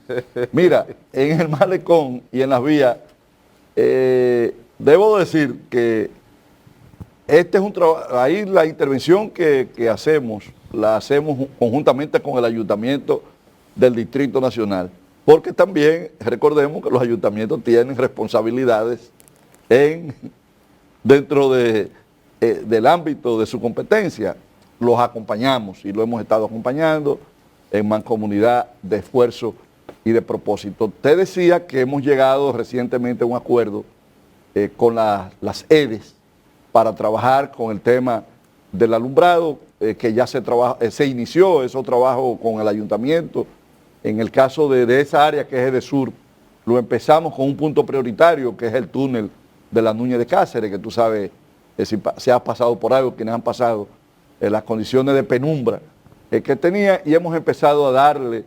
Mira, en el Malecón y en las vías, debo decir que este es un trabajo, ahí la intervención que hacemos, la hacemos conjuntamente con el Ayuntamiento del Distrito Nacional, porque también recordemos que los ayuntamientos tienen responsabilidades dentro del ámbito de su competencia. Los acompañamos y lo hemos estado acompañando en mancomunidad de esfuerzo y de propósito. Te decía que hemos llegado recientemente a un acuerdo con las EDES para trabajar con el tema del alumbrado, que ya se inició ese trabajo con el ayuntamiento. En el caso de esa área que es EDESUR, lo empezamos con un punto prioritario, que es el túnel de la Núñez de Cáceres, que tú sabes, si has pasado por algo, quienes han pasado, las condiciones de penumbra que tenía, y hemos empezado a darle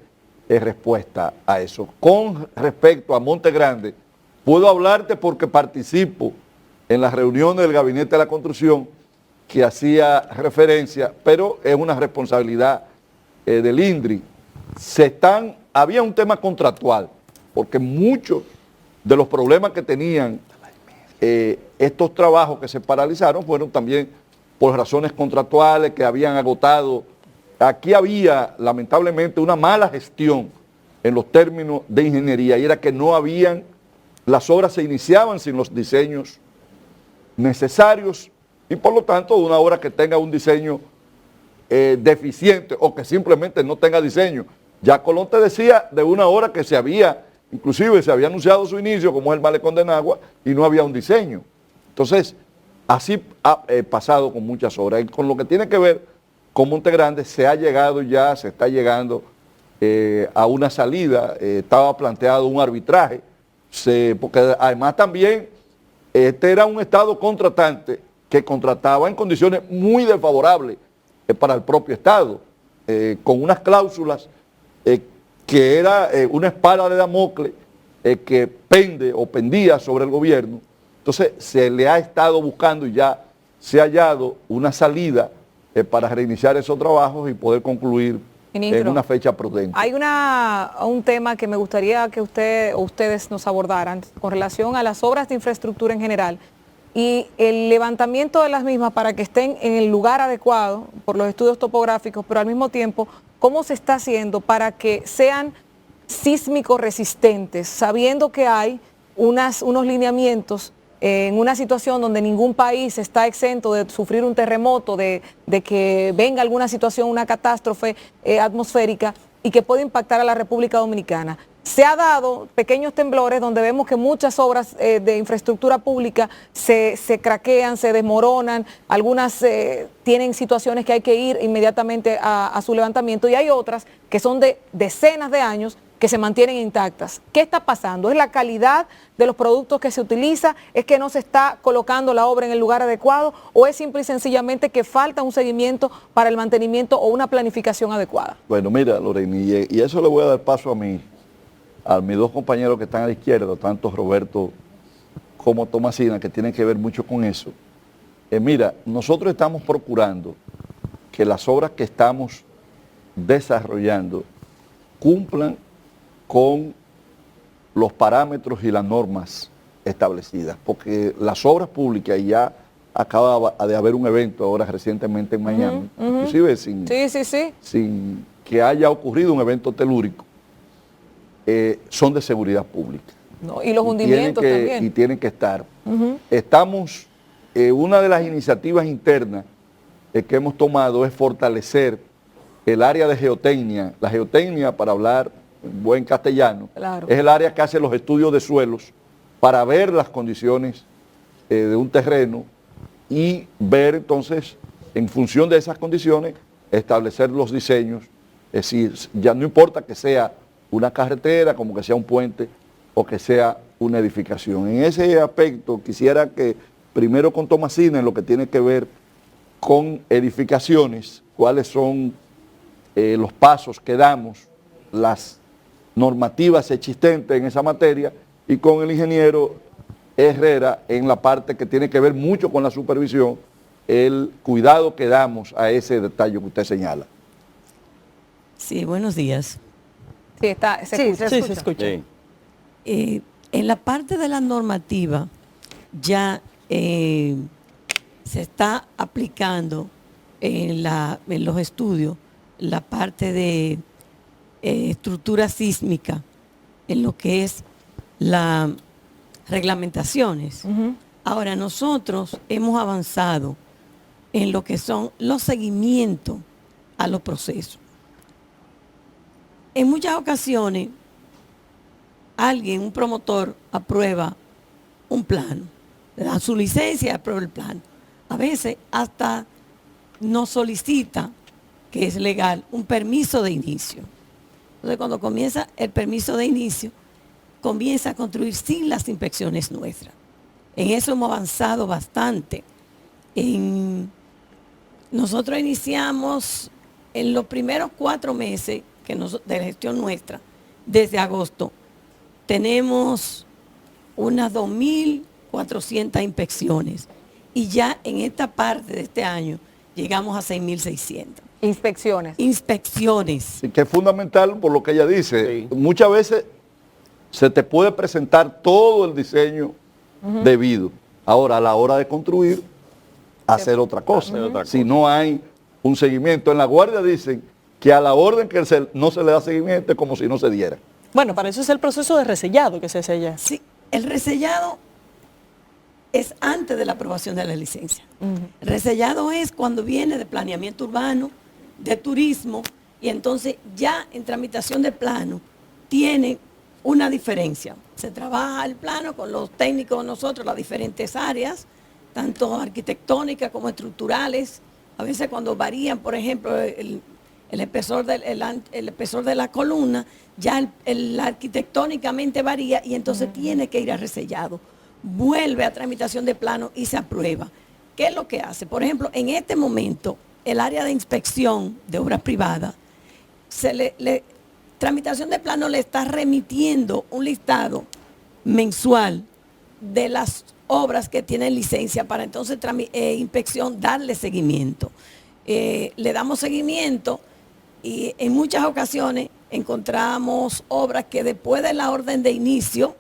respuesta a eso. Con respecto a Monte Grande, puedo hablarte porque participo en las reuniones del Gabinete de la Construcción que hacía referencia, pero es una responsabilidad del INDRI. Había un tema contractual, porque muchos de los problemas que tenían estos trabajos que se paralizaron fueron también por razones contractuales que habían agotado. Aquí había lamentablemente una mala gestión en los términos de ingeniería, y era que las obras se iniciaban sin los diseños necesarios, y por lo tanto una obra que tenga un diseño deficiente o que simplemente no tenga diseño. Ya Colón te decía de una hora que inclusive se había anunciado su inicio, como es el malecón de Nagua, y no había un diseño. Entonces, así ha pasado con muchas obras. Y con lo que tiene que ver con Monte Grande, se está llegando a una salida, estaba planteado un arbitraje, porque además también este era un Estado contratante que contrataba en condiciones muy desfavorables para el propio Estado, con unas cláusulas que era una espada de Damocles que pendía sobre el gobierno. Entonces se le ha estado buscando y ya se ha hallado una salida para reiniciar esos trabajos y poder concluir en una fecha prudente. Hay un tema que me gustaría que ustedes nos abordaran con relación a las obras de infraestructura en general y el levantamiento de las mismas para que estén en el lugar adecuado por los estudios topográficos, pero al mismo tiempo, ¿cómo se está haciendo para que sean sísmicos resistentes, sabiendo que hay unos lineamientos en una situación donde ningún país está exento de sufrir un terremoto, de que venga alguna situación, una catástrofe atmosférica y que puede impactar a la República Dominicana? Se ha dado pequeños temblores donde vemos que muchas obras de infraestructura pública se craquean, se desmoronan, algunas tienen situaciones que hay que ir inmediatamente a su levantamiento y hay otras que son de decenas de años que se mantienen intactas. ¿Qué está pasando? ¿Es la calidad de los productos que se utiliza? ¿Es que no se está colocando la obra en el lugar adecuado? ¿O es simple y sencillamente que falta un seguimiento para el mantenimiento o una planificación adecuada? Bueno, mira, Lorena, y eso le voy a dar paso a mis dos compañeros que están a la izquierda, tanto Roberto como Tomasina, que tienen que ver mucho con eso. Mira, nosotros estamos procurando que las obras que estamos desarrollando cumplan con los parámetros y las normas establecidas, porque las obras públicas, y ya acaba de haber un evento ahora recientemente en Miami, inclusive sin que haya ocurrido un evento telúrico, son de seguridad pública. No, y los hundimientos también. Y tienen que estar. Estamos, una de las iniciativas internas que hemos tomado es fortalecer el área de geotecnia. La geotecnia, para hablar buen castellano, claro, es el área que hace los estudios de suelos para ver las condiciones de un terreno y ver entonces, en función de esas condiciones, establecer los diseños. Es decir, ya no importa que sea una carretera, como que sea un puente o que sea una edificación. En ese aspecto quisiera que primero con Tomasina, en lo que tiene que ver con edificaciones, cuáles son los pasos que damos, las normativas existentes en esa materia, y con el ingeniero Herrera en la parte que tiene que ver mucho con la supervisión, el cuidado que damos a ese detalle que usted señala. Sí, buenos días. Sí, se escucha. Sí. En la parte de la normativa ya se está aplicando en los estudios la parte de estructura sísmica en lo que es las reglamentaciones. Ahora nosotros hemos avanzado en lo que son los seguimientos a los procesos. En muchas ocasiones un promotor aprueba un plano, le da su licencia y aprueba el plano. A veces hasta nos solicita, que es legal, un permiso de inicio. Entonces, cuando comienza el permiso de inicio, comienza a construir sin las inspecciones nuestras. En eso hemos avanzado bastante. Nosotros iniciamos en los primeros 4 meses de gestión nuestra, desde agosto, tenemos unas 2.400 inspecciones y ya en esta parte de este año llegamos a 6.600. Inspecciones. Y que es fundamental por lo que ella dice. Sí. Muchas veces se te puede presentar todo el diseño debido. Ahora, a la hora de construir, hacer otra cosa. Si no hay un seguimiento. En la Guardia dicen que a la orden que no se le da seguimiento es como si no se diera. Bueno, para eso es el proceso de resellado que se sella. Sí, el resellado es antes de la aprobación de la licencia. El resellado es cuando viene de planeamiento urbano, de turismo, y entonces ya en tramitación de plano tiene una diferencia. Se trabaja el plano con los técnicos nosotros, las diferentes áreas, tanto arquitectónicas como estructurales. A veces cuando varían, por ejemplo, el espesor de la columna, ya el arquitectónicamente varía y entonces tiene que ir a resellado. Vuelve a tramitación de plano y se aprueba. ¿Qué es lo que hace? Por ejemplo, en este momento, el área de inspección de obras privadas, tramitación de plano le está remitiendo un listado mensual de las obras que tienen licencia para entonces inspección darle seguimiento. Le damos seguimiento y en muchas ocasiones encontramos obras que después de la orden de inicio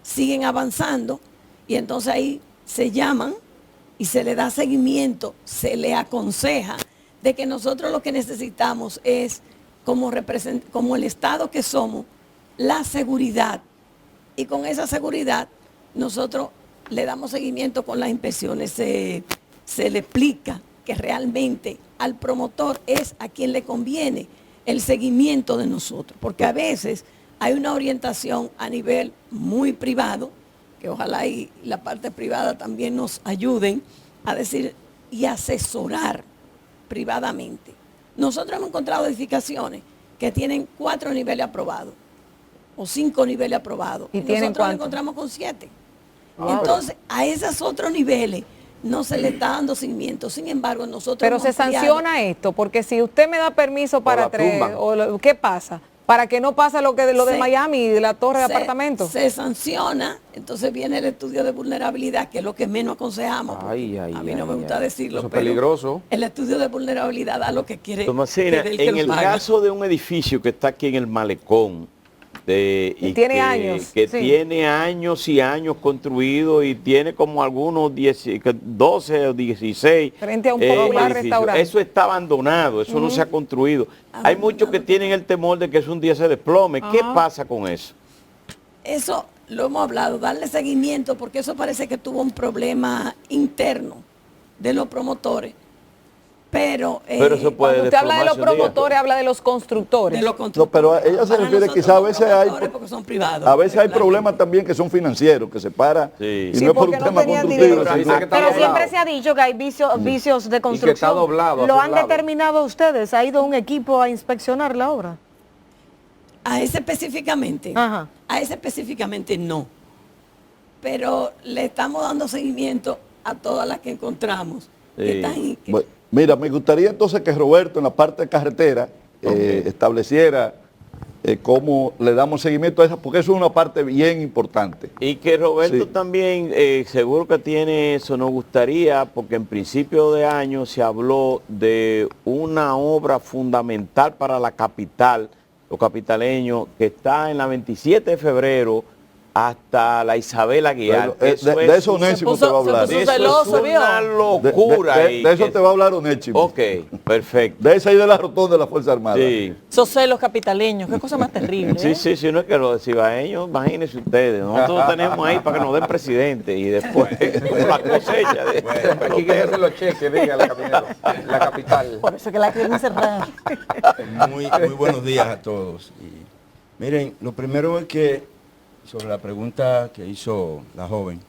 siguen avanzando y entonces ahí se llaman y se le da seguimiento, se le aconseja de que nosotros lo que necesitamos es, como el Estado que somos, la seguridad. Y con esa seguridad nosotros le damos seguimiento con las inspecciones. Se le explica que realmente al promotor es a quien le conviene el seguimiento de nosotros. Porque a veces hay una orientación a nivel muy privado, que ojalá y la parte privada también nos ayuden a decir y asesorar privadamente. Nosotros hemos encontrado edificaciones que tienen 4 niveles aprobados o 5 niveles aprobados. ¿Y nosotros lo encontramos con 7. Entonces, a esos otros niveles no se le está dando seguimiento. Sin embargo, nosotros... Pero se sanciona esto, porque si usted me da permiso para 3, ¿qué pasa? Para que no pase lo de Miami y de la torre de apartamentos. Se sanciona, entonces viene el estudio de vulnerabilidad, que es lo que menos aconsejamos. A mí no me gusta decirlo, eso es pero peligroso. El estudio de vulnerabilidad da lo que quiere. Tomasina, en el caso de un edificio que está aquí en el malecón, tiene años. Que tiene años y años construido y tiene como algunos 12 o 16. Frente a un popular restaurante. Eso está abandonado, eso no se ha construido. Hay muchos que tienen el temor de que un día se desplome. ¿Qué pasa con eso? Eso lo hemos hablado, darle seguimiento, porque eso parece que tuvo un problema interno de los promotores. Pero eso puede cuando usted habla de los promotores, habla de los constructores. No, pero ella se refiere quizás a veces hay, porque son privados, a veces hay problemas también que son financieros, que se para y no es por un tema constructivo. Pero siempre se ha dicho que hay vicios de construcción. Y que está doblado, ¿Lo han determinado ustedes? ¿Ha ido un equipo a inspeccionar la obra? A ese específicamente. Ajá. A ese específicamente no. Pero le estamos dando seguimiento a todas las que encontramos. Que están, Bueno, mira, me gustaría entonces que Roberto en la parte de carretera estableciera cómo le damos seguimiento a esa, porque eso es una parte bien importante. Y que Roberto también, seguro que tiene eso, nos gustaría, porque en principio de año se habló de una obra fundamental para la capital, los capitaleños, que está en la 27 de febrero, hasta la Isabel Aguilar. Bueno, de eso Onésimo te va a hablar. Eso es una locura. De eso te va a hablar Onésimo. Ok, perfecto. De esa y de la rotonda de la Fuerza Armada. Sí. Esos celos capitaleños, qué cosa más terrible. Sí, no es que los cibaeños, imagínense ustedes, nosotros tenemos ahí para que nos den presidente y después la cosecha. Aquí que hacen los cheques, dígale, la capital. por eso que la quieren cerrar. Muy buenos días a todos. Y, miren, lo primero es que sobre la pregunta que hizo la joven,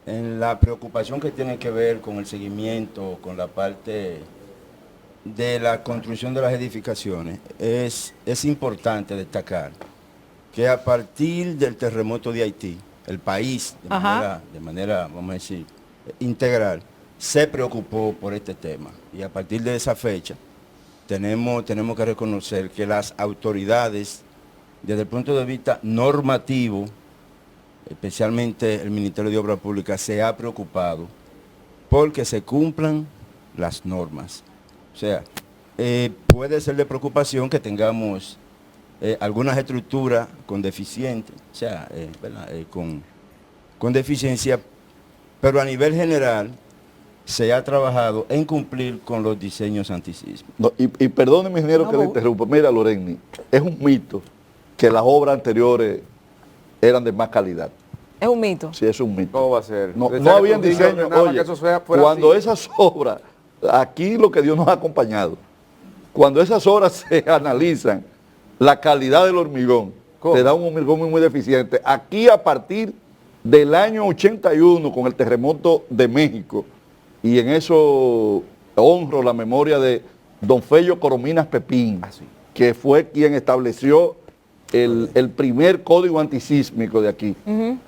en la preocupación que tiene que ver con el seguimiento, con la parte de la construcción de las edificaciones, es importante destacar que a partir del terremoto de Haití, el país, de manera, vamos a decir, integral, se preocupó por este tema. Y a partir de esa fecha, tenemos que reconocer que las autoridades, desde el punto de vista normativo, especialmente el Ministerio de Obras Públicas, se ha preocupado porque se cumplan las normas. O sea, puede ser de preocupación que tengamos algunas estructuras con deficientes, o sea, con deficiencia, pero a nivel general se ha trabajado en cumplir con los diseños antisísmicos. No, y perdóneme, ingeniero, que le interrumpa. Mira, Loreni, es un mito que las obras anteriores eran de más calidad. Es un mito. Sí, es un mito. ¿Cómo va a ser? No había diseño. Oye, cuando así. esas obras, aquí lo que Dios nos ha acompañado. cuando esas obras se analizan, la calidad del hormigón, te da un hormigón muy, muy deficiente. Aquí a partir del año 81, con el terremoto de México, y en eso honro la memoria de don Fello Corominas Pepín, que fue quien estableció el primer código antisísmico de aquí,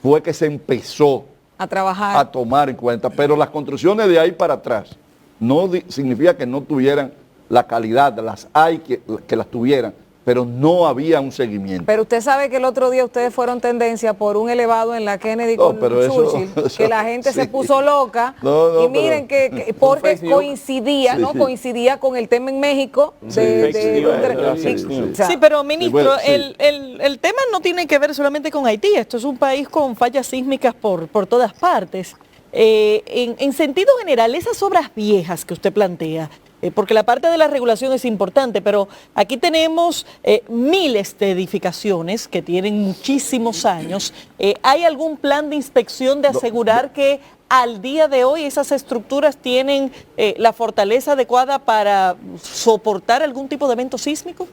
fue que se empezó a trabajar, a tomar en cuenta, pero las construcciones de ahí para atrás no significa que no tuvieran la calidad, las hay que las tuvieran, pero no había un seguimiento. Pero usted sabe que el otro día ustedes fueron tendencia por un elevado en la Kennedy No, con pero eso- Churchill, eso- que la gente se sí. puso loca, No, y miren que porque coincidía, Sí, ¿no? sí. Coincidía con el tema en México Sí, o sea, Sí, pero ministro, bueno, sí. el tema no tiene que ver solamente con Haití. Esto es un país con fallas sísmicas por todas partes. En sentido general, esas obras viejas que usted plantea, porque la parte de la regulación es importante, pero aquí tenemos miles de edificaciones que tienen muchísimos años. ¿Hay algún plan de inspección de asegurar que al día de hoy esas estructuras tienen la fortaleza adecuada para soportar algún tipo de evento sísmico?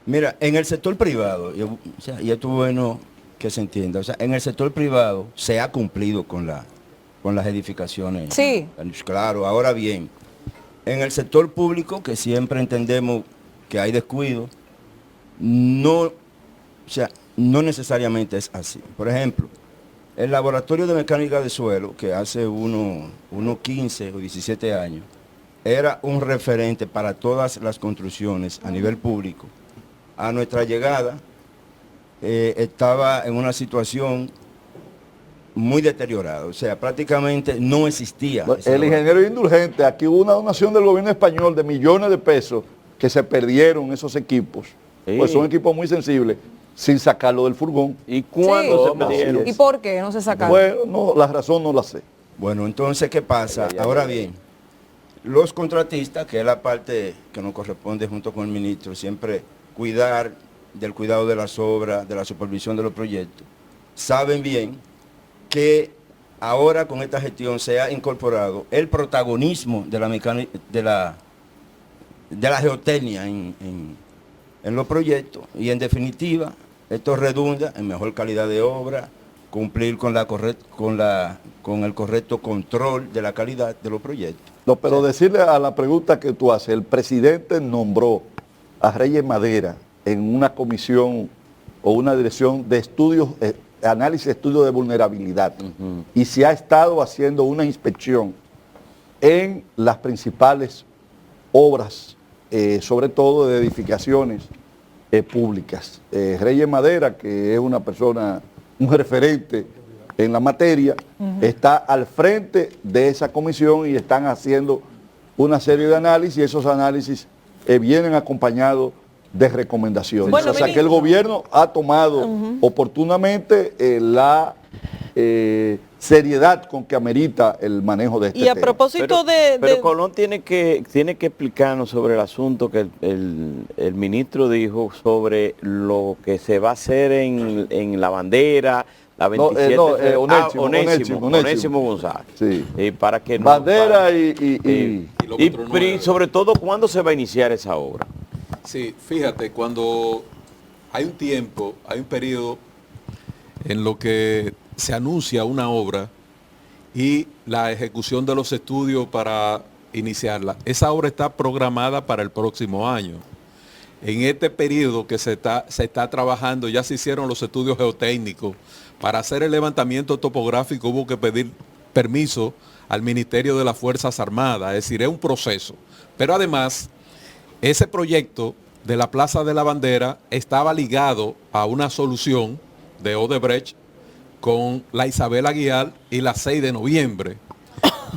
Mira, en el sector privado, y esto es bueno que se entienda, o sea, en el sector privado se ha cumplido con las edificaciones. Sí. Claro, ahora bien, en el sector público, que siempre entendemos que hay descuido, no necesariamente es así. Por ejemplo, el laboratorio de mecánica de suelo, que hace unos 15 o 17 años, era un referente para todas las construcciones a nivel público. A nuestra llegada, estaba en una situación muy deteriorada, o sea, prácticamente no existía. El ingeniero es indulgente, aquí hubo una donación del gobierno español de millones de pesos que se perdieron esos equipos, pues son equipos muy sensibles, sin sacarlo del furgón. ¿Y cuándo se perdieron? ¿Y por qué no se sacaron? Bueno, no, la razón no la sé. Bueno, entonces, ¿qué pasa? Ahora bien, los contratistas, que es la parte que nos corresponde junto con el ministro, siempre cuidar del cuidado de las obras, de la supervisión de los proyectos, saben bien que ahora con esta gestión se ha incorporado el protagonismo de la mecánica, de la geotecnia en los proyectos, y en definitiva esto redunda en mejor calidad de obra, cumplir con el correcto control de la calidad de los proyectos. No, pero decirle a la pregunta que tú haces, el presidente nombró a Reyes Madera en una comisión o una dirección de estudios, análisis de estudios de vulnerabilidad, y se ha estado haciendo una inspección en las principales obras, sobre todo de edificaciones públicas. Reyes Madera, que es una persona, un referente en la materia, está al frente de esa comisión y están haciendo una serie de análisis, y esos análisis vienen acompañados de recomendaciones. Bueno, o sea que el gobierno ha tomado oportunamente la seriedad con que amerita el manejo de este Y a tema. propósito Pero Colón tiene que explicarnos sobre el asunto que el ministro dijo sobre lo que se va a hacer en la bandera, la 27 Onésimo González. Sí. Para que no, Bandera y sobre todo, ¿cuándo se va a iniciar esa obra? Sí, fíjate, cuando hay un tiempo, hay un periodo en lo que se anuncia una obra y la ejecución de los estudios para iniciarla. Esa obra está programada para el próximo año. En este periodo que se está trabajando, ya se hicieron los estudios geotécnicos. Para hacer el levantamiento topográfico hubo que pedir permiso al Ministerio de las Fuerzas Armadas, es decir, es un proceso. Pero además, ese proyecto de la Plaza de la Bandera estaba ligado a una solución de Odebrecht con la Isabel Aguiar y la 6 de noviembre.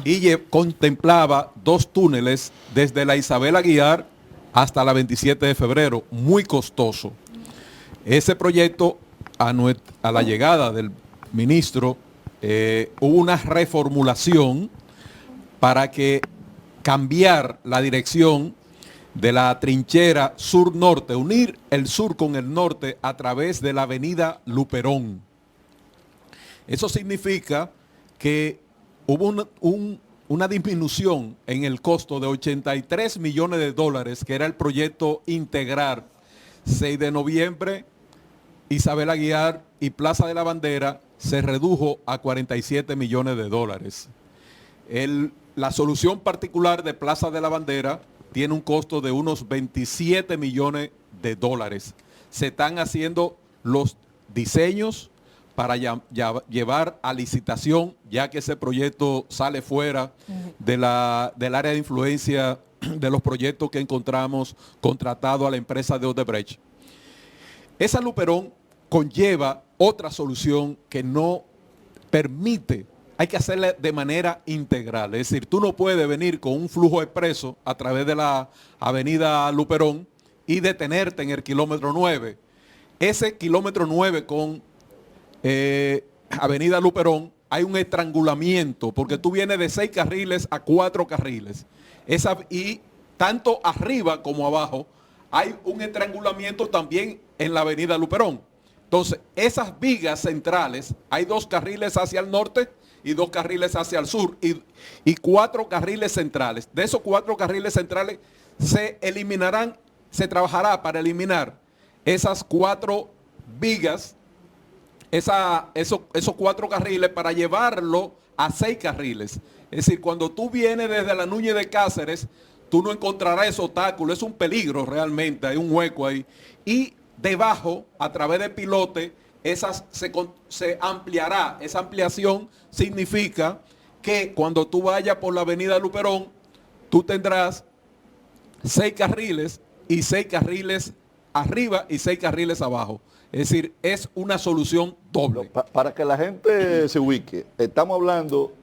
Y contemplaba 2 túneles desde la Isabel Aguiar hasta la 27 de febrero, muy costoso. Ese proyecto, a la llegada del ministro, hubo una reformulación para que cambiar la dirección de la trinchera sur-norte, unir el sur con el norte a través de la avenida Luperón. Eso significa que hubo una disminución en el costo de 83 millones de dólares, que era el proyecto integrar 6 de noviembre, Isabel Aguiar y Plaza de la Bandera, se redujo a 47 millones de dólares. La solución particular de Plaza de la Bandera tiene un costo de unos 27 millones de dólares. Se están haciendo los diseños para llevar a licitación, ya que ese proyecto sale fuera del área de influencia de los proyectos que encontramos contratado a la empresa de Odebrecht. Esa Luperón conlleva otra solución que no permite, hay que hacerla de manera integral. Es decir, tú no puedes venir con un flujo expreso a través de la avenida Luperón y detenerte en el kilómetro 9. Ese kilómetro 9 con avenida Luperón hay un estrangulamiento, porque tú vienes de 6 carriles a 4 carriles. Y tanto arriba como abajo hay un estrangulamiento también en la avenida Luperón. Entonces, esas vigas centrales, hay 2 carriles hacia el norte y 2 carriles hacia el sur y 4 carriles centrales. De esos 4 carriles centrales se eliminarán, se trabajará para eliminar esas 4 vigas, esos 4 carriles, para llevarlo a 6 carriles. Es decir, cuando tú vienes desde la Núñez de Cáceres, tú no encontrarás ese obstáculo, es un peligro realmente, hay un hueco ahí. Y debajo, a través de pilote, se ampliará. Esa ampliación significa que cuando tú vayas por la avenida Luperón, tú tendrás 6 carriles y 6 carriles arriba y 6 carriles abajo. Es decir, es una solución doble. Para que la gente se ubique, estamos hablando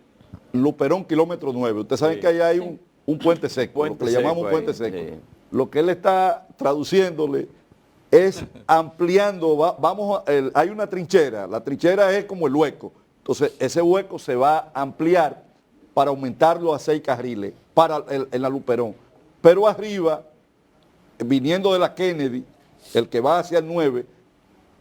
Luperón, kilómetro 9. Ustedes saben que allá hay un puente seco, lo que le llamamos puente seco. Sí. Lo que él está traduciéndole es ampliando, hay una trinchera, la trinchera es como el hueco. Entonces, ese hueco se va a ampliar para aumentarlo a 6 carriles en la Luperón. Pero arriba, viniendo de la Kennedy, el que va hacia el 9,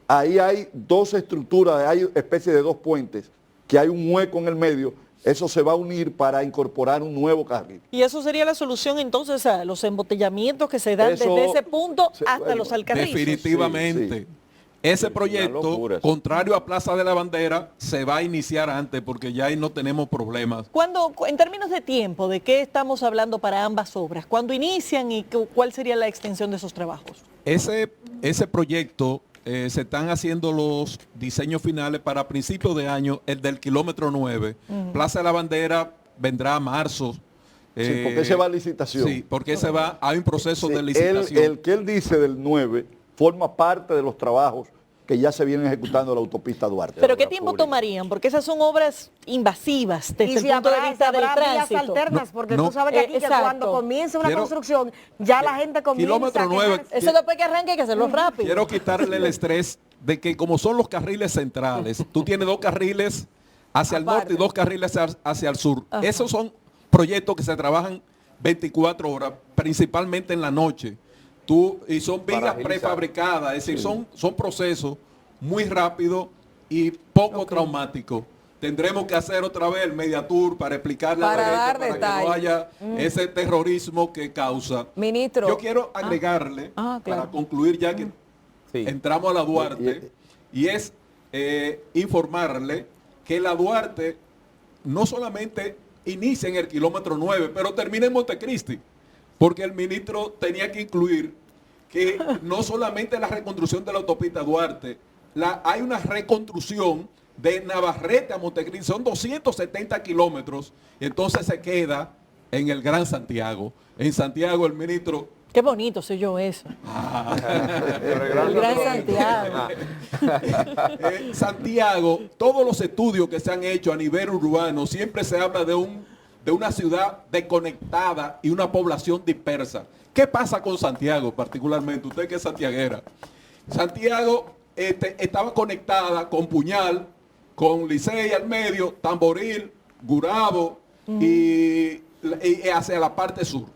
ahí hay 2 estructuras, hay especie de 2 puentes, que hay un hueco en el medio. Eso se va a unir para incorporar un nuevo carril. ¿Y eso sería la solución entonces a los embotellamientos que se dan desde ese punto hasta los Alcarrizos? Definitivamente. Sí. Ese proyecto, contrario a Plaza de la Bandera, se va a iniciar antes porque ya ahí no tenemos problemas. En términos de tiempo, ¿de qué estamos hablando para ambas obras? ¿Cuándo inician y cuál sería la extensión de esos trabajos? Ese proyecto, se están haciendo los diseños finales para principios de año, el del kilómetro 9. Plaza de la Bandera vendrá a marzo. Sí, porque se va a licitación. Sí, porque hay un proceso de licitación. El que él dice del 9 forma parte de los trabajos que ya se vienen ejecutando en la autopista Duarte. ¿Pero qué tiempo tomarían? Porque esas son obras invasivas desde el punto de vista del tránsito. Vías alternas, porque tú sabes que aquí que cuando comienza una construcción, ya la gente comienza kilómetro 9, eso después que arranque hay que hacerlo rápido. Quiero quitarle el estrés de que como son los carriles centrales, tú tienes 2 carriles hacia el norte y 2 carriles hacia el sur. Ajá. Esos son proyectos que se trabajan 24 horas, principalmente en la noche. Y son vigas prefabricadas, es decir, son procesos muy rápidos y poco traumáticos. Tendremos que hacer otra vez el media tour para explicarle a la gente para que no haya ese terrorismo que causa. Ministro. Yo quiero agregarle, para concluir ya que entramos a la Duarte, y es informarle que la Duarte no solamente inicia en el kilómetro 9, pero termina en Montecristi. Porque el ministro tenía que incluir que no solamente la reconstrucción de la autopista Duarte, hay una reconstrucción de Navarrete a Montecristi, son 270 kilómetros, y entonces se queda en el Gran Santiago. En Santiago el ministro... Qué bonito soy yo eso. El Gran Santiago. Santiago, todos los estudios que se han hecho a nivel urbano, siempre se habla de una ciudad desconectada y una población dispersa. ¿Qué pasa con Santiago particularmente? Usted que es santiaguera. Santiago estaba conectada con Puñal, con Licey al medio, Tamboril, Gurabo y hacia la parte sur.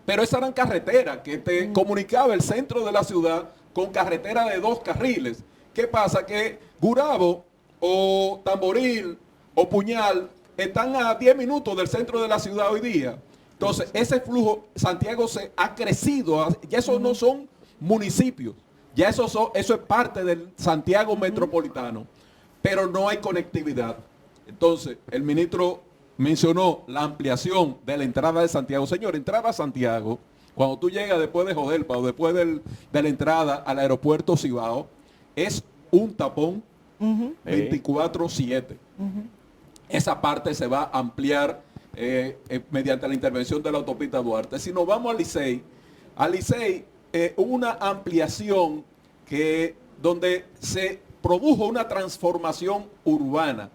Pero esas eran carreteras que te comunicaba el centro de la ciudad con carretera de 2 carriles. ¿Qué pasa? Que Gurabo o Tamboril o Puñal están a 10 minutos del centro de la ciudad hoy día. Entonces, ese flujo, Santiago se ha crecido, ya esos no son municipios, ya eso es parte del Santiago metropolitano, pero no hay conectividad. Entonces, el ministro mencionó la ampliación de la entrada de Santiago. Señor, entrar a Santiago, cuando tú llegas después de Jodelpa o después de la entrada al aeropuerto Cibao, es un tapón 24/7. Esa parte se va a ampliar mediante la intervención de la autopista Duarte. Si nos vamos a Licey hubo una ampliación donde se produjo una transformación urbana.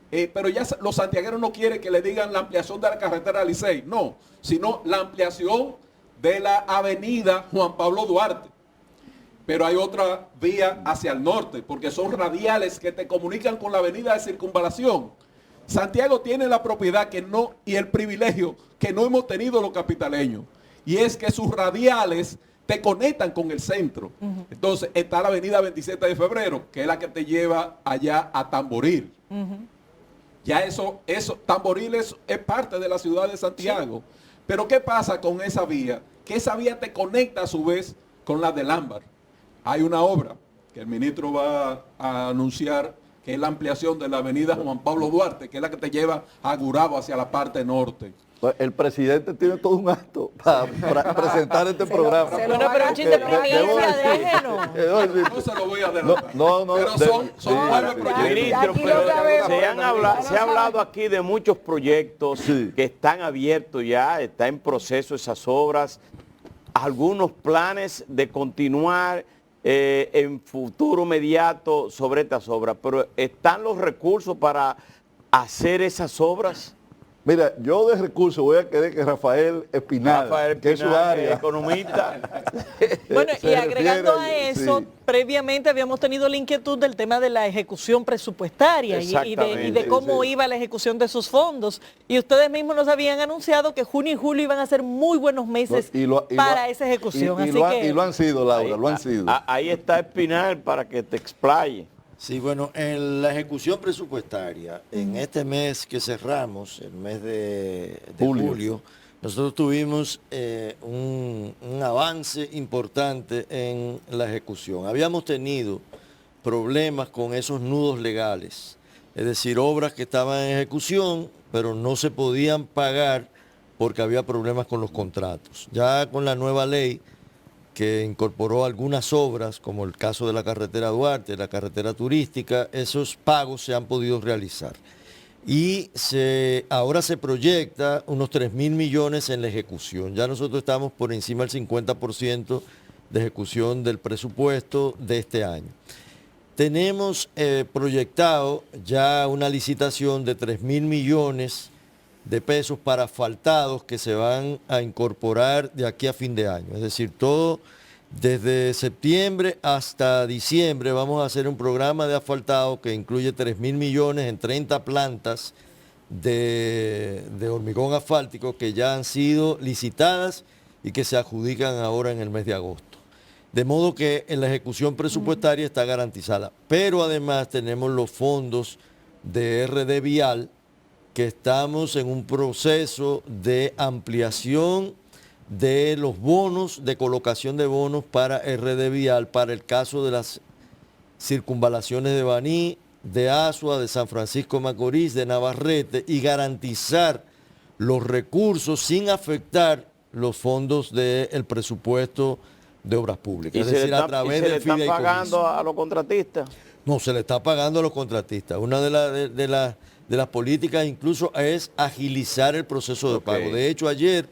Pero ya los santiagueros no quieren que le digan la ampliación de la carretera Licey, no, sino la ampliación de la avenida Juan Pablo Duarte. Pero hay otra vía hacia el norte, porque son radiales que te comunican con la avenida de Circunvalación. Santiago tiene la propiedad y el privilegio que no hemos tenido los capitaleños, y es que sus radiales te conectan con el centro. Entonces está la avenida 27 de febrero, que es la que te lleva allá a Tamboril. Ya Tamboril es parte de la ciudad de Santiago. Sí. Pero ¿qué pasa con esa vía? Que esa vía te conecta a su vez con la del Ámbar. Hay una obra que el ministro va a anunciar, que es la ampliación de la avenida Juan Pablo Duarte, que es la que te lleva a Gurabo hacia la parte norte. El presidente tiene todo un acto para presentar este programa. Bueno, pero un chiste de primicia, déjeno. No se lo voy a adelantar. No, pero son 9 proyectos. Ministro, se ha hablado aquí de muchos proyectos que están abiertos ya, está en proceso esas obras. Algunos planes de continuar en futuro inmediato sobre estas obras, pero ¿están los recursos para hacer esas obras? Mira, yo de recursos voy a querer que Rafael Espinal, que es su área, economista. Bueno, y agregando a eso, previamente habíamos tenido la inquietud del tema de la ejecución presupuestaria y de cómo iba la ejecución de esos fondos. Y ustedes mismos nos habían anunciado que junio y julio iban a ser muy buenos meses para esa ejecución. Y lo han sido, Laura, lo han sido. Ahí está Espinal para que te explaye. Sí, bueno, en la ejecución presupuestaria, en este mes que cerramos, el mes de julio, nosotros tuvimos un avance importante en la ejecución. Habíamos tenido problemas con esos nudos legales, es decir, obras que estaban en ejecución, pero no se podían pagar porque había problemas con los contratos. Ya con la nueva ley, que incorporó algunas obras, como el caso de la carretera Duarte, la carretera turística, esos pagos se han podido realizar. Y ahora se proyecta unos 3.000 millones en la ejecución. Ya nosotros estamos por encima del 50% de ejecución del presupuesto de este año. Tenemos proyectado ya una licitación de 3.000 millones de pesos para asfaltados que se van a incorporar de aquí a fin de año. Es decir, todo desde septiembre hasta diciembre vamos a hacer un programa de asfaltado que incluye 3.000 millones en 30 plantas de hormigón asfáltico que ya han sido licitadas y que se adjudican ahora en el mes de agosto. De modo que en la ejecución presupuestaria está garantizada. Pero además tenemos los fondos de RD Vial, que estamos en un proceso de ampliación de los bonos, de colocación de bonos para RD Vial, para el caso de las circunvalaciones de Baní, de Asua, de San Francisco de Macorís, de Navarrete, y garantizar los recursos sin afectar los fondos del presupuesto de obras públicas. ¿Y es decir, a través del fideicomiso. ¿Se le están pagando a los contratistas? No, se le está pagando a los contratistas. Una de las políticas incluso es agilizar el proceso de pago. De hecho, ayer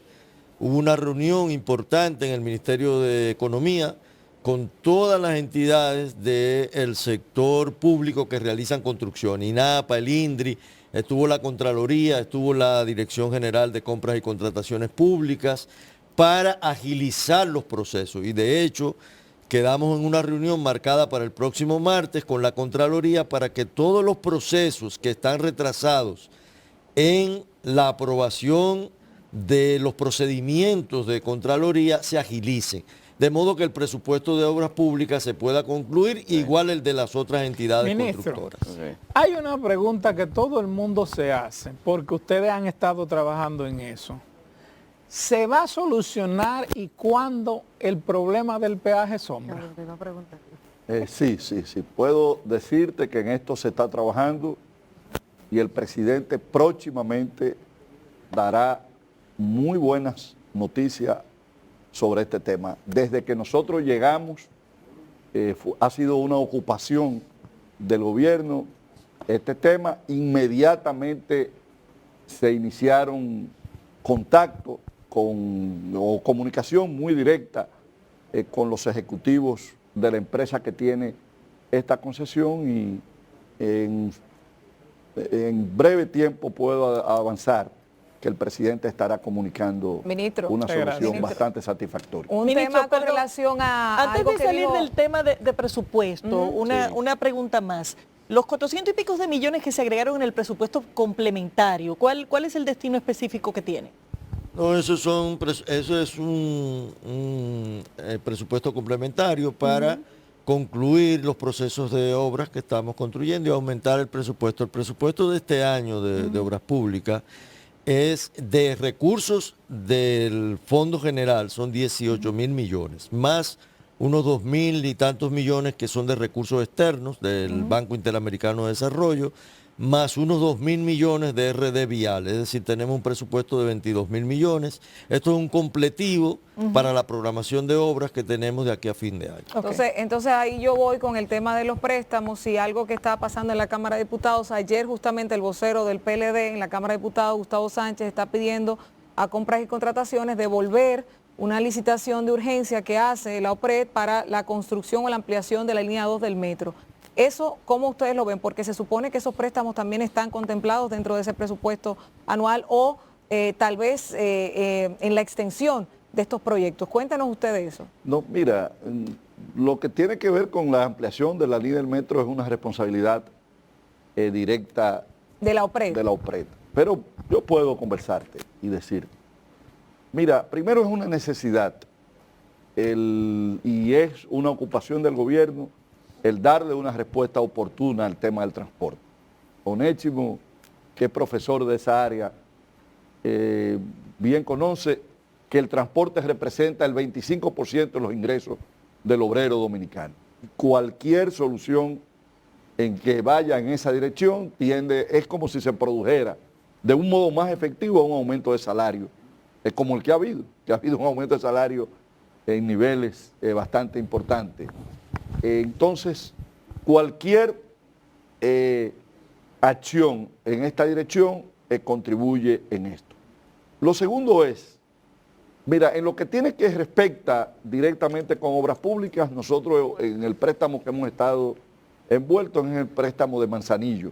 hubo una reunión importante en el Ministerio de Economía con todas las entidades del sector público que realizan construcción, INAPA, el INDRI, estuvo la Contraloría, estuvo la Dirección General de Compras y Contrataciones Públicas, para agilizar los procesos. Y de hecho, quedamos en una reunión marcada para el próximo martes con la Contraloría para que todos los procesos que están retrasados en la aprobación de los procedimientos de Contraloría se agilicen. de modo que el presupuesto de obras públicas se pueda concluir, igual el de las otras entidades Ministro, constructoras. hay una pregunta que todo el mundo se hace, porque ustedes han estado trabajando en eso. ¿Se va a solucionar y cuándo el problema del peaje sombra? Sí. Puedo decirte que en esto se está trabajando y el presidente próximamente dará muy buenas noticias sobre este tema. Desde que nosotros llegamos, ha sido una ocupación del gobierno este tema. Inmediatamente se iniciaron contactos o comunicación muy directa con los ejecutivos de la empresa que tiene esta concesión y en breve tiempo puedo avanzar que el presidente estará comunicando una solución bastante satisfactoria. Un tema con relación a antes algo de que salir dijo... del tema de presupuesto, una pregunta más. Los 400 y pico de millones que se agregaron en el presupuesto complementario, ¿cuál es el destino específico que tiene? No, eso es un presupuesto complementario para concluir los procesos de obras que estamos construyendo y aumentar el presupuesto. El presupuesto de este año de obras públicas es de recursos del Fondo General, son 18.000 millones, más unos 2.000 y tantos millones que son de recursos externos del Banco Interamericano de Desarrollo, más unos 2.000 millones de RD Vial, es decir, tenemos un presupuesto de 22.000 millones. Esto es un completivo para la programación de obras que tenemos de aquí a fin de año. Entonces ahí yo voy con el tema de los préstamos y algo que está pasando en la Cámara de Diputados. Ayer justamente el vocero del PLD en la Cámara de Diputados, Gustavo Sánchez, está pidiendo a Compras y Contrataciones devolver una licitación de urgencia que hace la OPRED para la construcción o la ampliación de la línea 2 del metro. ¿Eso cómo ustedes lo ven? Porque se supone que esos préstamos también están contemplados dentro de ese presupuesto anual o tal vez en la extensión de estos proyectos. Cuéntanos ustedes eso. No, mira, lo que tiene que ver con la ampliación de la línea del metro es una responsabilidad directa de la OPRED. Pero yo puedo conversarte y decir, mira, primero es una necesidad y es una ocupación del gobierno el darle una respuesta oportuna al tema del transporte. Onésimo, que es profesor de esa área, bien conoce que el transporte representa el 25% de los ingresos del obrero dominicano. Cualquier solución en que vaya en esa dirección es como si se produjera de un modo más efectivo un aumento de salario, como el que ha habido un aumento de salario en niveles bastante importantes. Entonces, cualquier acción en esta dirección contribuye en esto. Lo segundo es, mira, en lo que tiene que respecta directamente con obras públicas, nosotros en el préstamo que hemos estado envueltos es el préstamo de Manzanillo,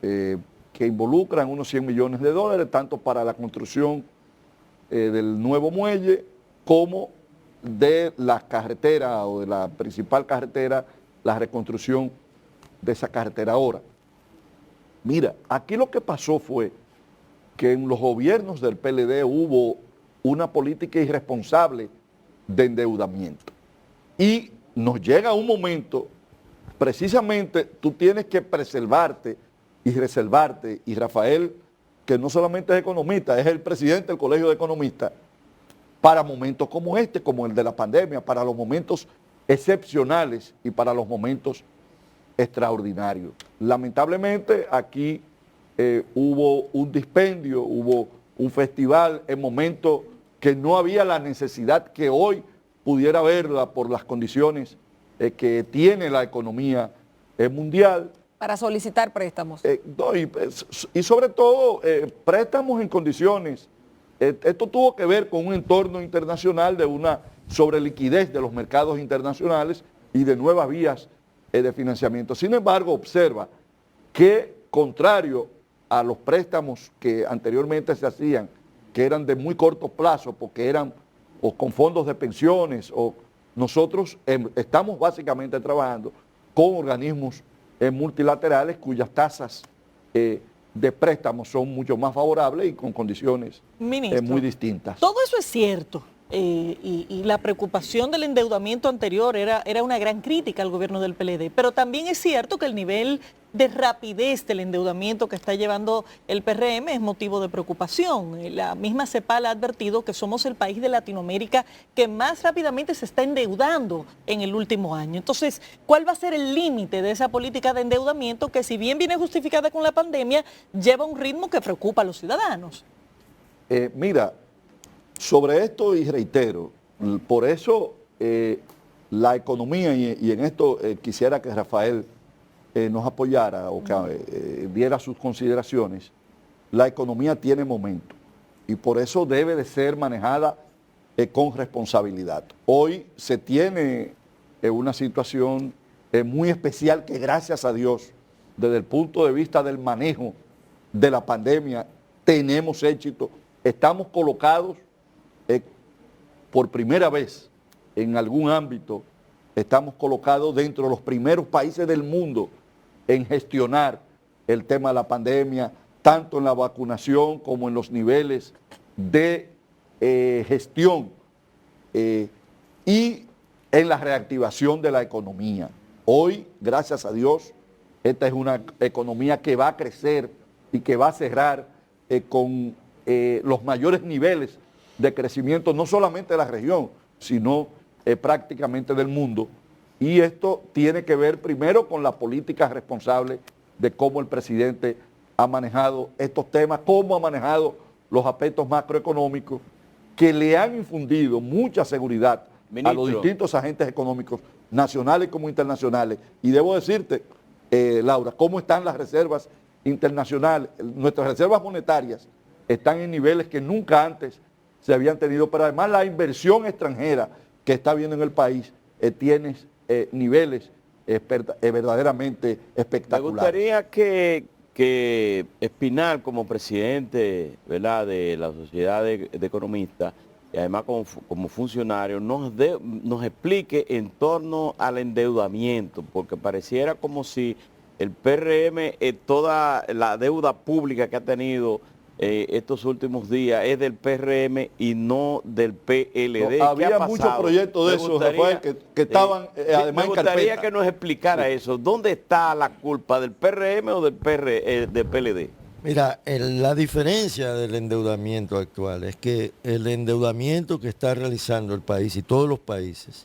que involucran unos 100 millones de dólares, tanto para la construcción del nuevo muelle como de la carretera o de la principal carretera, la reconstrucción de esa carretera ahora. Mira, aquí lo que pasó fue que en los gobiernos del PLD hubo una política irresponsable de endeudamiento. Y nos llega un momento, precisamente tú tienes que preservarte y reservarte, y Rafael, que no solamente es economista, es el presidente del Colegio de Economistas, para momentos como este, como el de la pandemia, para los momentos excepcionales y para los momentos extraordinarios. Lamentablemente aquí hubo un dispendio, hubo un festival en momentos que no había la necesidad que hoy pudiera haberla por las condiciones que tiene la economía mundial. Para solicitar préstamos. Y sobre todo préstamos en condiciones. Esto tuvo que ver con un entorno internacional de una sobreliquidez de los mercados internacionales y de nuevas vías de financiamiento. Sin embargo, observa que contrario a los préstamos que anteriormente se hacían, que eran de muy corto plazo, porque eran o con fondos de pensiones, o nosotros estamos básicamente trabajando con organismos multilaterales cuyas tasas de préstamos son mucho más favorables y con condiciones Ministro, muy distintas. todo eso es cierto. y la preocupación del endeudamiento anterior era una gran crítica al gobierno del PLD, pero también es cierto que el nivel de rapidez del endeudamiento que está llevando el PRM es motivo de preocupación. La misma CEPAL ha advertido que somos el país de Latinoamérica que más rápidamente se está endeudando en el último año. Entonces, ¿cuál va a ser el límite de esa política de endeudamiento que, si bien viene justificada con la pandemia, lleva un ritmo que preocupa a los ciudadanos? Mira, sobre esto, y reitero, por eso la economía, y en esto quisiera que Rafael nos apoyara o que diera sus consideraciones, la economía tiene momento y por eso debe de ser manejada con responsabilidad. Hoy se tiene una situación muy especial que, gracias a Dios, desde el punto de vista del manejo de la pandemia, tenemos éxito. Estamos colocados por primera vez en algún ámbito, estamos colocados dentro de los primeros países del mundo en gestionar el tema de la pandemia, tanto en la vacunación como en los niveles de gestión y en la reactivación de la economía. Hoy, gracias a Dios, esta es una economía que va a crecer y que va a cerrar con los mayores niveles de crecimiento, no solamente de la región, sino prácticamente del mundo. Y esto tiene que ver primero con la política responsable de cómo el presidente ha manejado estos temas, cómo ha manejado los aspectos macroeconómicos que le han infundido mucha seguridad a los distintos agentes económicos, nacionales como internacionales. Y debo decirte, Laura, cómo están las reservas internacionales. Nuestras reservas monetarias están en niveles que nunca antes se habían tenido, pero además la inversión extranjera que está habiendo en el país tiene niveles verdaderamente espectaculares. Me gustaría que Espinal, como presidente, ¿verdad?, de la Sociedad de Economistas, y además como funcionario, nos explique en torno al endeudamiento, porque pareciera como si el PRM, toda la deuda pública que ha tenido estos últimos días es del PRM y no del PLD. No, había muchos proyectos de esos, Rafael, que estaban además en carpeta. Me gustaría que nos explicara eso. ¿Dónde está la culpa, del PRM o del PLD? Mira, la diferencia del endeudamiento actual es que el endeudamiento que está realizando el país y todos los países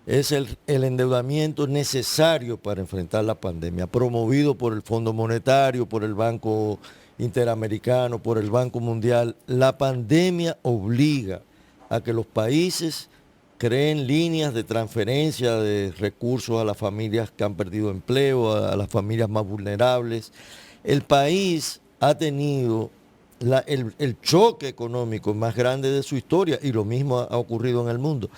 es el endeudamiento necesario para enfrentar la pandemia, promovido por el Fondo Monetario, por el Banco Interamericano, por el Banco Mundial. La pandemia obliga a que los países creen líneas de transferencia de recursos a las familias que han perdido empleo, a las familias más vulnerables. El país ha tenido el choque económico más grande de su historia y lo mismo ha ocurrido en el mundo.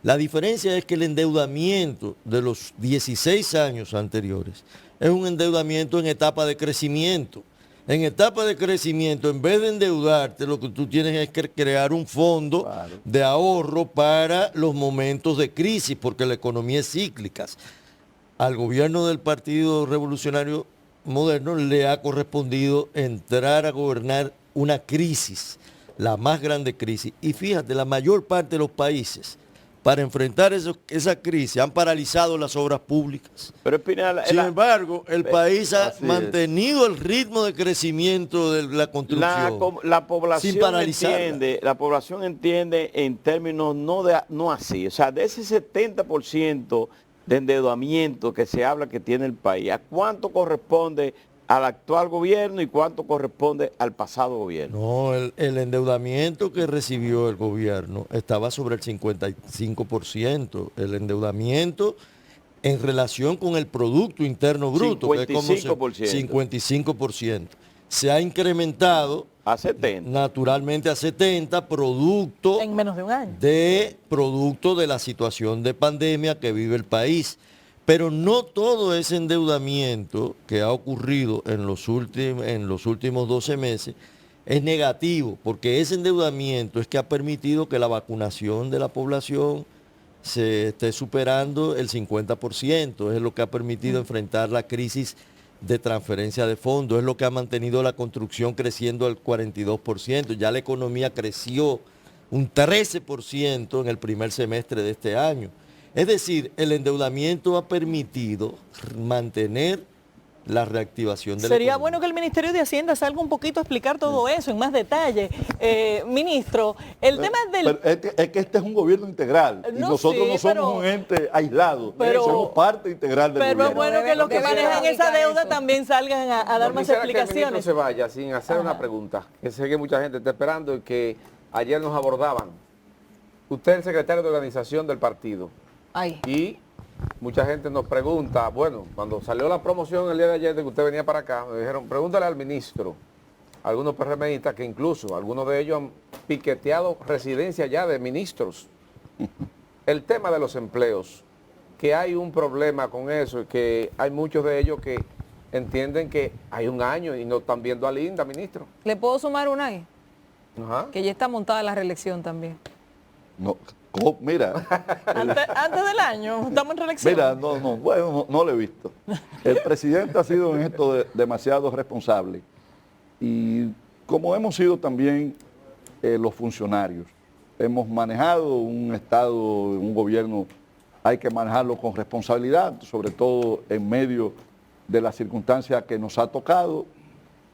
La diferencia es que el endeudamiento de los 16 años anteriores es un endeudamiento en etapa de crecimiento. En etapa de crecimiento, en vez de endeudarte, lo que tú tienes es que crear un fondo de ahorro para los momentos de crisis, porque la economía es cíclica. Al gobierno del Partido Revolucionario Moderno le ha correspondido entrar a gobernar una crisis, la más grande crisis. Y fíjate, la mayor parte de los países, para enfrentar esa crisis, han paralizado las obras públicas. Pero Espinal, sin embargo, el país ha mantenido el ritmo de crecimiento de la construcción. La población sin paralizarla. La población entiende en términos no así. O sea, de ese 70% de endeudamiento que se habla que tiene el país, ¿a cuánto corresponde al actual gobierno y cuánto corresponde al pasado gobierno? No, el endeudamiento que recibió el gobierno estaba sobre el 55%. El endeudamiento en relación con el Producto Interno Bruto, 55%. Que es como 55%. Se ha incrementado a 70. Naturalmente a 70, producto en menos de un año. Producto de la situación de pandemia que vive el país. Pero no todo ese endeudamiento que ha ocurrido en los últimos 12 meses es negativo, porque ese endeudamiento es que ha permitido que la vacunación de la población se esté superando el 50%, es lo que ha permitido enfrentar la crisis de transferencia de fondos, es lo que ha mantenido la construcción creciendo al 42%, ya la economía creció un 13% en el primer semestre de este año. Es decir, el endeudamiento ha permitido mantener la reactivación de la Sería economía. bueno que el Ministerio de Hacienda salga un poquito a explicar todo eso en más detalle. Ministro, el tema del... Pero es que este es un gobierno integral y No, nosotros sí, no somos pero- un ente aislado, pero- somos parte integral del Pero es gobierno. bueno que los que Debe manejan esa explicar deuda eso. también salgan a dar No más quisiera que el ministro explicaciones. se vaya sin hacer una pregunta, que sé que mucha gente está esperando y que ayer nos abordaban. Usted es el secretario de organización del partido Ay. y mucha gente nos pregunta, bueno, cuando salió la promoción el día de ayer de que usted venía para acá, me dijeron, pregúntale al ministro, algunos PRMistas que incluso algunos de ellos han piqueteado residencia ya de ministros. El tema de los empleos, que hay un problema con eso, y que hay muchos de ellos que entienden que hay un año y no están viendo a Linda, ministro. ¿Le puedo sumar una ahí? Ajá. Que ya está montada la reelección también. No, mira, Antes del año, estamos en reelección. mira, bueno, no lo he visto. El presidente ha sido en esto demasiado responsable y como hemos sido también los funcionarios, hemos manejado un Estado, un gobierno, hay que manejarlo con responsabilidad, sobre todo en medio de las circunstancias que nos ha tocado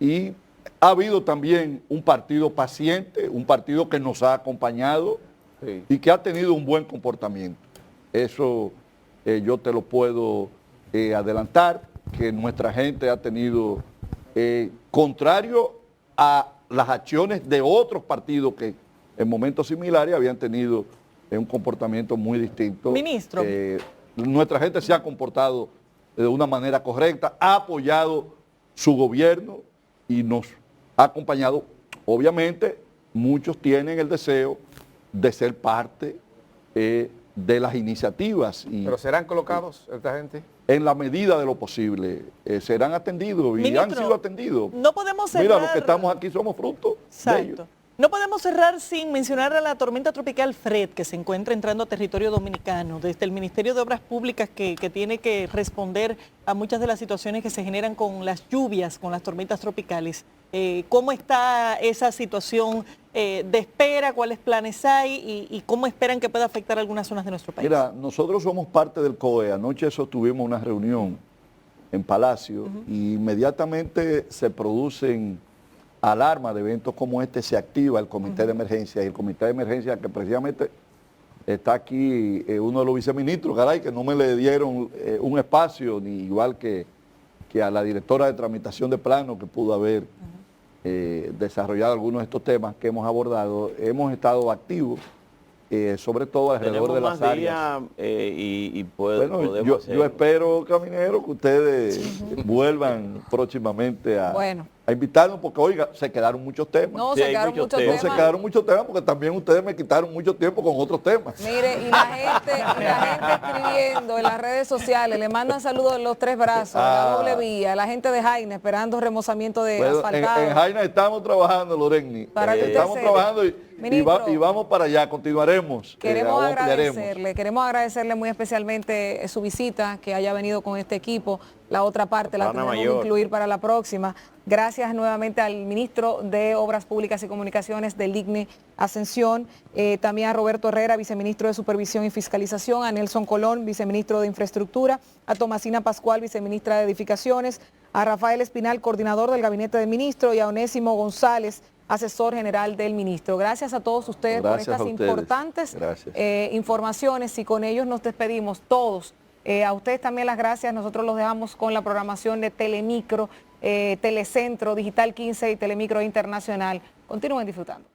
y ha habido también un partido paciente, un partido que nos ha acompañado Sí. y que ha tenido un buen comportamiento. Eso yo te lo puedo adelantar, que nuestra gente ha tenido, contrario a las acciones de otros partidos que en momentos similares habían tenido un comportamiento muy distinto. Ministro. Nuestra gente se ha comportado de una manera correcta, ha apoyado su gobierno y nos ha acompañado. Obviamente, muchos tienen el deseo de ser parte de las iniciativas y ¿Pero serán colocados esta gente? en la medida de lo posible serán atendidos y Ministro, han sido atendidos. no podemos cerrar... Mira, los que estamos aquí somos fruto de ellos. Exacto. No podemos cerrar sin mencionar a la tormenta tropical Fred, que se encuentra entrando a territorio dominicano. Desde el Ministerio de Obras Públicas, que tiene que responder a muchas de las situaciones que se generan con las lluvias, con las tormentas tropicales. ¿Cómo está esa situación de espera? ¿Cuáles planes hay? ¿Y cómo esperan que pueda afectar algunas zonas de nuestro país? Mira, nosotros somos parte del COE. Anoche sostuvimos una reunión en Palacio y inmediatamente se producen alarma de eventos como este, se activa el comité de emergencia y el comité de emergencia que precisamente está aquí uno de los viceministros, caray, que no me le dieron un espacio, ni igual que a la directora de tramitación de plano que pudo haber desarrollado algunos de estos temas que hemos abordado. Hemos estado activos, sobre todo alrededor de las áreas. Bueno, yo espero, Caminero, que ustedes vuelvan próximamente a invitarnos, porque oiga, se quedaron muchos temas. No, se quedaron muchos temas. No, se quedaron muchos temas porque también ustedes me quitaron mucho tiempo con otros temas. Mire, y la gente escribiendo en las redes sociales, le mandan saludos de los tres brazos, de la doble vía, la gente de Jaina esperando remozamiento de asfaltado. En Jaina estamos trabajando, Loreni. Para que usted Estamos sepa. trabajando y vamos para allá, continuaremos. Queremos ampliaremos. agradecerle muy especialmente su visita, que haya venido con este equipo. La otra parte la tenemos que incluir para la próxima. Gracias nuevamente al ministro de Obras Públicas y Comunicaciones del IGNE Ascensión, también a Roberto Herrera, viceministro de Supervisión y Fiscalización, a Nelson Colón, viceministro de Infraestructura, a Tomasina Pascual, viceministra de Edificaciones, a Rafael Espinal, coordinador del Gabinete del Ministro, y a Onésimo González, asesor general del ministro. Gracias a todos ustedes por estas importantes informaciones y con ellos nos despedimos todos. A ustedes también las gracias. Nosotros los dejamos con la programación de Telemicro, Telecentro, Digital 15 y Telemicro Internacional. Continúen disfrutando.